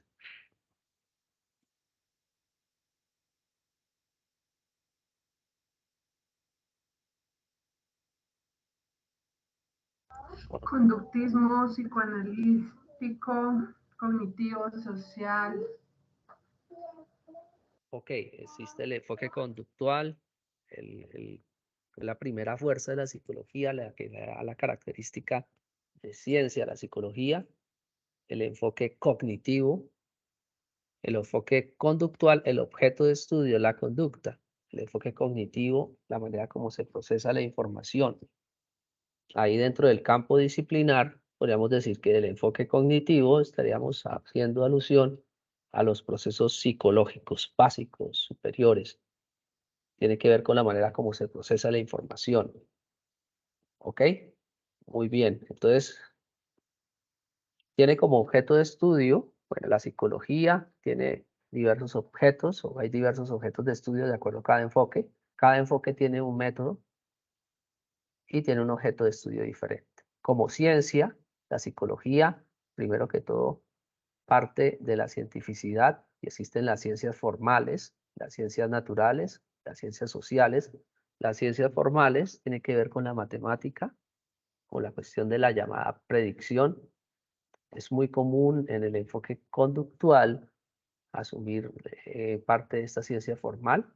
Conductismo, psicoanalítico, cognitivo, social. Ok, existe el enfoque conductual, la primera fuerza de la psicología, la que le da la característica de ciencia a la psicología, el enfoque cognitivo, el enfoque conductual, el objeto de estudio, la conducta, el enfoque cognitivo, la manera como se procesa la información. Ahí dentro del campo disciplinar, podríamos decir que del enfoque cognitivo estaríamos haciendo alusión a los procesos psicológicos básicos, superiores. Tiene que ver con la manera como se procesa la información. ¿Ok? Muy bien. Entonces, tiene como objeto de estudio, bueno, la psicología tiene diversos objetos, o hay diversos objetos de estudio de acuerdo a cada enfoque. Cada enfoque tiene un método y tiene un objeto de estudio diferente. Como ciencia, la psicología, primero que todo, parte de la cientificidad y existen las ciencias formales, las ciencias naturales, las ciencias sociales. Las ciencias formales tienen que ver con la matemática, con la cuestión de la llamada predicción. Es muy común en el enfoque conductual asumir parte de esta ciencia formal.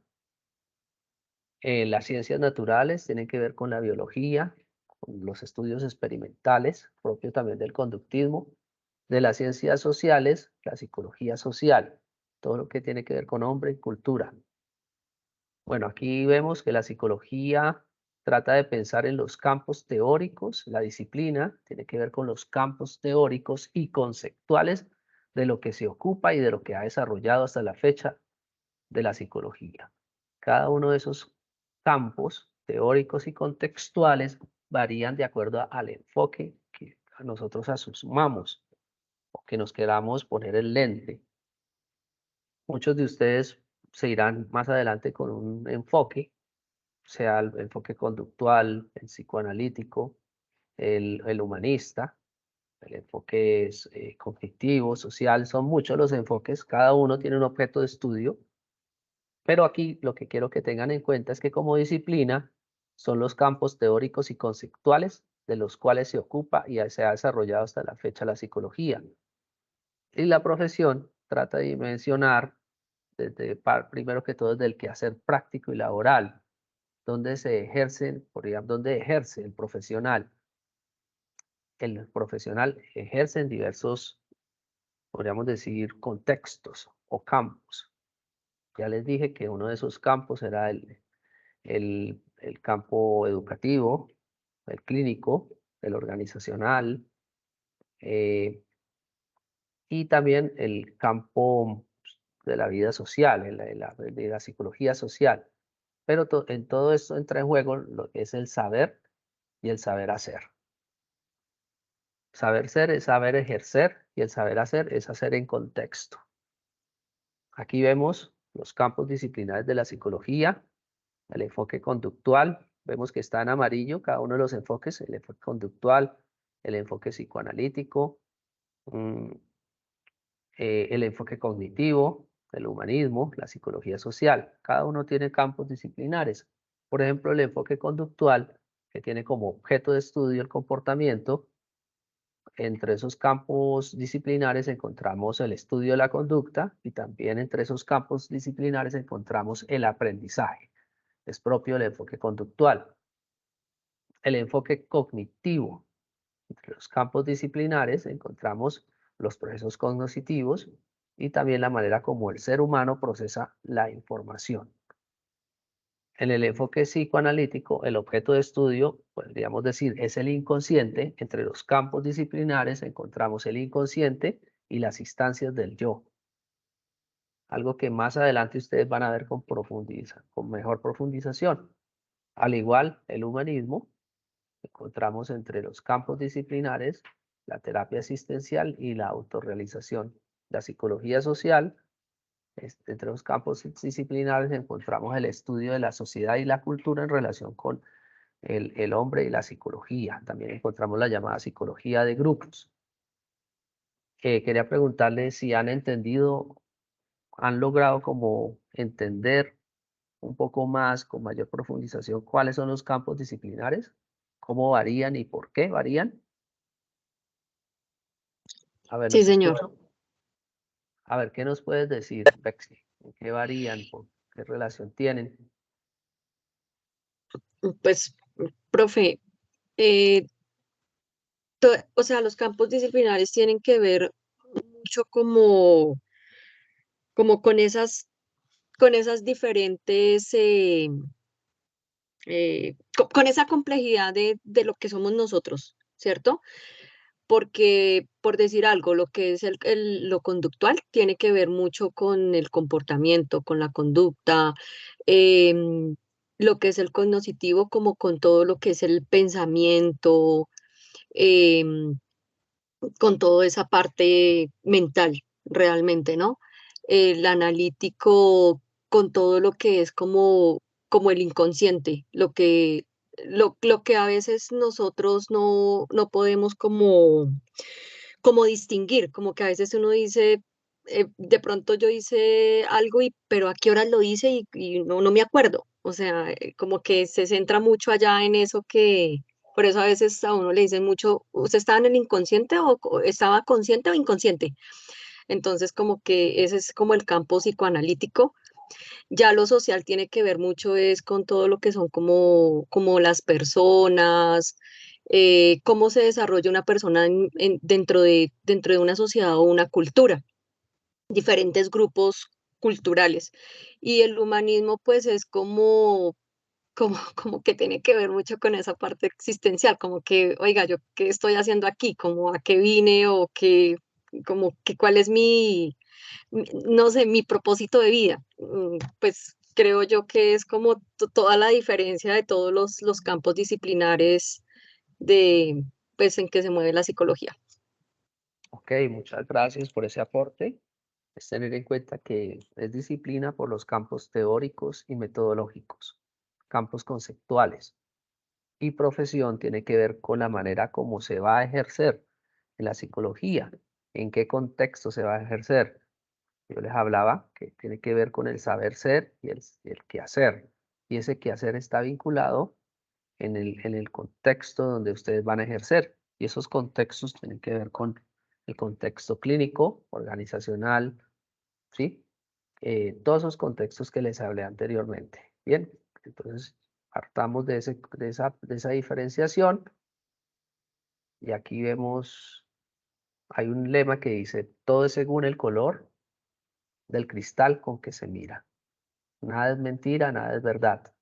Las ciencias naturales tienen que ver con la biología, con los estudios experimentales, propio también del conductismo. De las ciencias sociales, la psicología social, todo lo que tiene que ver con hombre y cultura. Bueno, aquí vemos que la psicología trata de pensar en los campos teóricos, la disciplina tiene que ver con los campos teóricos y conceptuales de lo que se ocupa y de lo que ha desarrollado hasta la fecha de la psicología. Cada uno de esos campos teóricos y contextuales varían de acuerdo al enfoque que nosotros asumamos o que nos queramos poner el lente. Muchos de ustedes se irán más adelante con un enfoque, sea el enfoque conductual, el psicoanalítico, el humanista, el enfoque cognitivo, social, son muchos los enfoques, cada uno tiene un objeto de estudio, pero aquí lo que quiero que tengan en cuenta es que como disciplina son los campos teóricos y conceptuales de los cuales se ocupa y se ha desarrollado hasta la fecha la psicología. Y la profesión trata de mencionar primero que todo desde el quehacer práctico y laboral, donde se ejercen, donde ejerce el profesional. El profesional ejerce en diversos, podríamos decir, contextos o campos. Ya les dije que uno de esos campos era el campo educativo, el clínico, el organizacional, y también el campo de la vida social, de la psicología social. Pero en todo esto entra en juego lo que es el saber y el saber hacer. Saber ser es saber ejercer y el saber hacer es hacer en contexto. Aquí vemos los campos disciplinares de la psicología, el enfoque conductual, vemos que está en amarillo cada uno de los enfoques, el enfoque conductual, el enfoque psicoanalítico, el enfoque cognitivo, el humanismo, la psicología social. Cada uno tiene campos disciplinares. Por ejemplo, el enfoque conductual, que tiene como objeto de estudio el comportamiento. Entre esos campos disciplinares encontramos el estudio de la conducta y también entre esos campos disciplinares encontramos el aprendizaje. Es propio del enfoque conductual. El enfoque cognitivo. Entre los campos disciplinares encontramos los procesos cognitivos y también la manera como el ser humano procesa la información. En el enfoque psicoanalítico, el objeto de estudio, podríamos decir, es el inconsciente. Entre los campos disciplinares encontramos el inconsciente y las instancias del yo. Algo que más adelante ustedes van a ver con mejor profundización. Al igual, el humanismo, encontramos entre los campos disciplinares la terapia asistencial y la autorrealización. La psicología social, entre los campos disciplinares encontramos el estudio de la sociedad y la cultura en relación con el hombre y la psicología. También encontramos la llamada psicología de grupos. Quería preguntarles si han entendido, han logrado como entender un poco más, con mayor profundización, cuáles son los campos disciplinares, cómo varían y por qué varían. A ver, Sí, ¿nos señor. escuchan? A ver, ¿qué nos puedes decir, Bexy? ¿En qué varían? ¿Por qué relación tienen? Pues, profe, o sea, los campos disciplinares tienen que ver mucho como con esas diferentes, con esa complejidad de lo que somos nosotros, ¿cierto? Porque, por decir algo, lo que es lo conductual tiene que ver mucho con el comportamiento, con la conducta, em, lo que es el cognoscitivo, como con todo lo que es el pensamiento, em, con toda esa parte mental, realmente, ¿no? El analítico con todo lo que es como el inconsciente, lo que a veces nosotros no podemos como distinguir, como que a veces uno dice, de pronto yo hice algo, pero a qué hora lo hice y no me acuerdo. O sea, como que se centra mucho allá en eso que, por eso a veces a uno le dicen mucho, ¿usted estaba en el inconsciente o estaba consciente o inconsciente? Entonces, como que ese es como el campo psicoanalítico. Ya lo social tiene que ver mucho es con todo lo que son como las personas, cómo se desarrolla una persona dentro de una sociedad o una cultura, diferentes grupos culturales. Y el humanismo pues es como que tiene que ver mucho con esa parte existencial, como que, oiga, yo qué estoy haciendo aquí, como a qué vine o qué, como que cuál es no sé, mi propósito de vida. Pues creo yo que es como toda la diferencia de todos los campos disciplinares de, pues, en que se mueve la psicología. Ok, muchas gracias por ese aporte. Es tener en cuenta que es disciplina por los campos teóricos y metodológicos, campos conceptuales. Y profesión tiene que ver con la manera como se va a ejercer en la psicología, en qué contexto se va a ejercer. Yo les hablaba que tiene que ver con el saber ser y el quehacer. Y ese quehacer está vinculado en el contexto donde ustedes van a ejercer. Y esos contextos tienen que ver con el contexto clínico, organizacional, ¿sí? Todos esos contextos que les hablé anteriormente. Bien, entonces partamos de esa diferenciación y aquí vemos, hay un lema que dice, todo es según el color del cristal con que se mira. Nada es mentira, nada es verdad.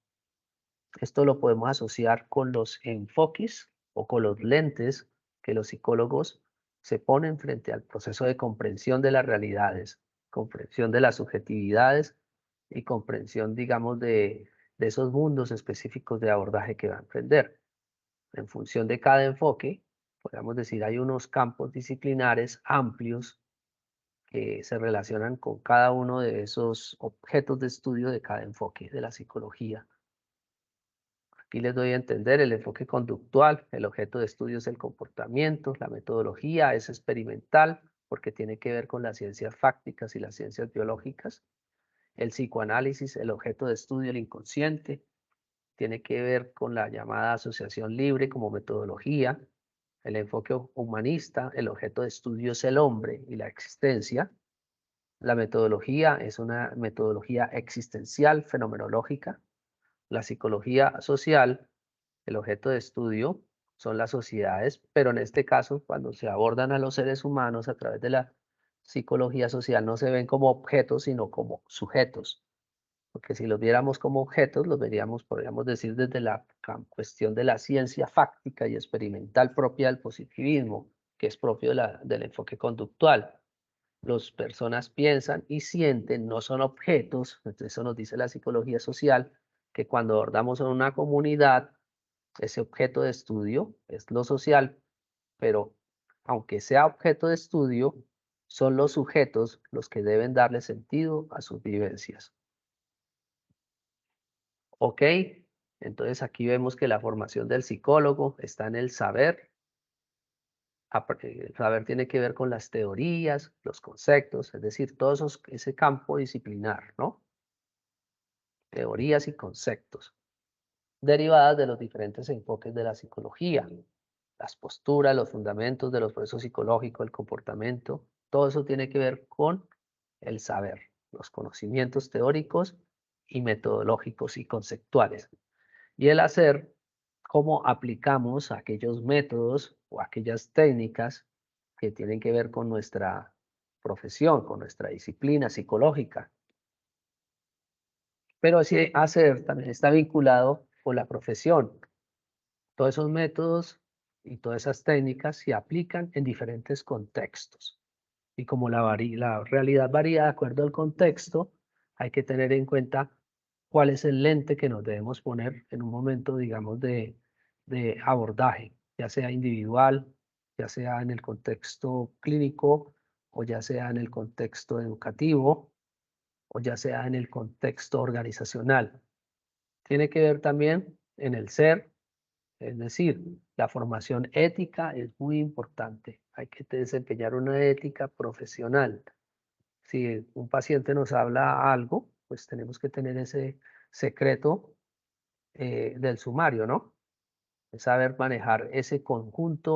Esto lo podemos asociar con los enfoques o con los lentes que los psicólogos se ponen frente al proceso de comprensión de las realidades, comprensión de las subjetividades y comprensión, digamos, de esos mundos específicos de abordaje que va a emprender. En función de cada enfoque, podríamos decir, hay unos campos disciplinares amplios que se relacionan con cada uno de esos objetos de estudio de cada enfoque de la psicología. Aquí les doy a entender el enfoque conductual, el objeto de estudio es el comportamiento, la metodología es experimental porque tiene que ver con las ciencias fácticas y las ciencias biológicas. El psicoanálisis, el objeto de estudio, el inconsciente, tiene que ver con la llamada asociación libre como metodología. El enfoque humanista, el objeto de estudio es el hombre y la existencia. La metodología es una metodología existencial, fenomenológica. La psicología social, el objeto de estudio son las sociedades, pero en este caso, cuando se abordan a los seres humanos a través de la psicología social, no se ven como objetos, sino como sujetos. Porque si los viéramos como objetos, los veríamos, podríamos decir, desde la cuestión de la ciencia fáctica y experimental propia del positivismo, que es propio del enfoque conductual. Las personas piensan y sienten, no son objetos, entonces eso nos dice la psicología social, que cuando abordamos en una comunidad, ese objeto de estudio es lo social, pero aunque sea objeto de estudio, son los sujetos los que deben darle sentido a sus vivencias. ¿Ok? Entonces aquí vemos que la formación del psicólogo está en el saber. El saber tiene que ver con las teorías, los conceptos, es decir, todo ese campo disciplinar, ¿no? Teorías y conceptos derivadas de los diferentes enfoques de la psicología, las posturas, los fundamentos de los procesos psicológicos, el comportamiento, todo eso tiene que ver con el saber, los conocimientos teóricos y metodológicos y conceptuales. Y el hacer, cómo aplicamos aquellos métodos o aquellas técnicas que tienen que ver con nuestra profesión, con nuestra disciplina psicológica. Pero ese hacer también está vinculado con la profesión. Todos esos métodos y todas esas técnicas se aplican en diferentes contextos. Y como la realidad varía de acuerdo al contexto, hay que tener en cuenta cuál es el lente que nos debemos poner en un momento, digamos, de abordaje, ya sea individual, ya sea en el contexto clínico, o ya sea en el contexto educativo, o ya sea en el contexto organizacional. Tiene que ver también en el ser, es decir, la formación ética es muy importante. Hay que desempeñar una ética profesional. Si un paciente nos habla algo, pues tenemos que tener ese secreto del sumario, ¿no? Es saber manejar ese conjunto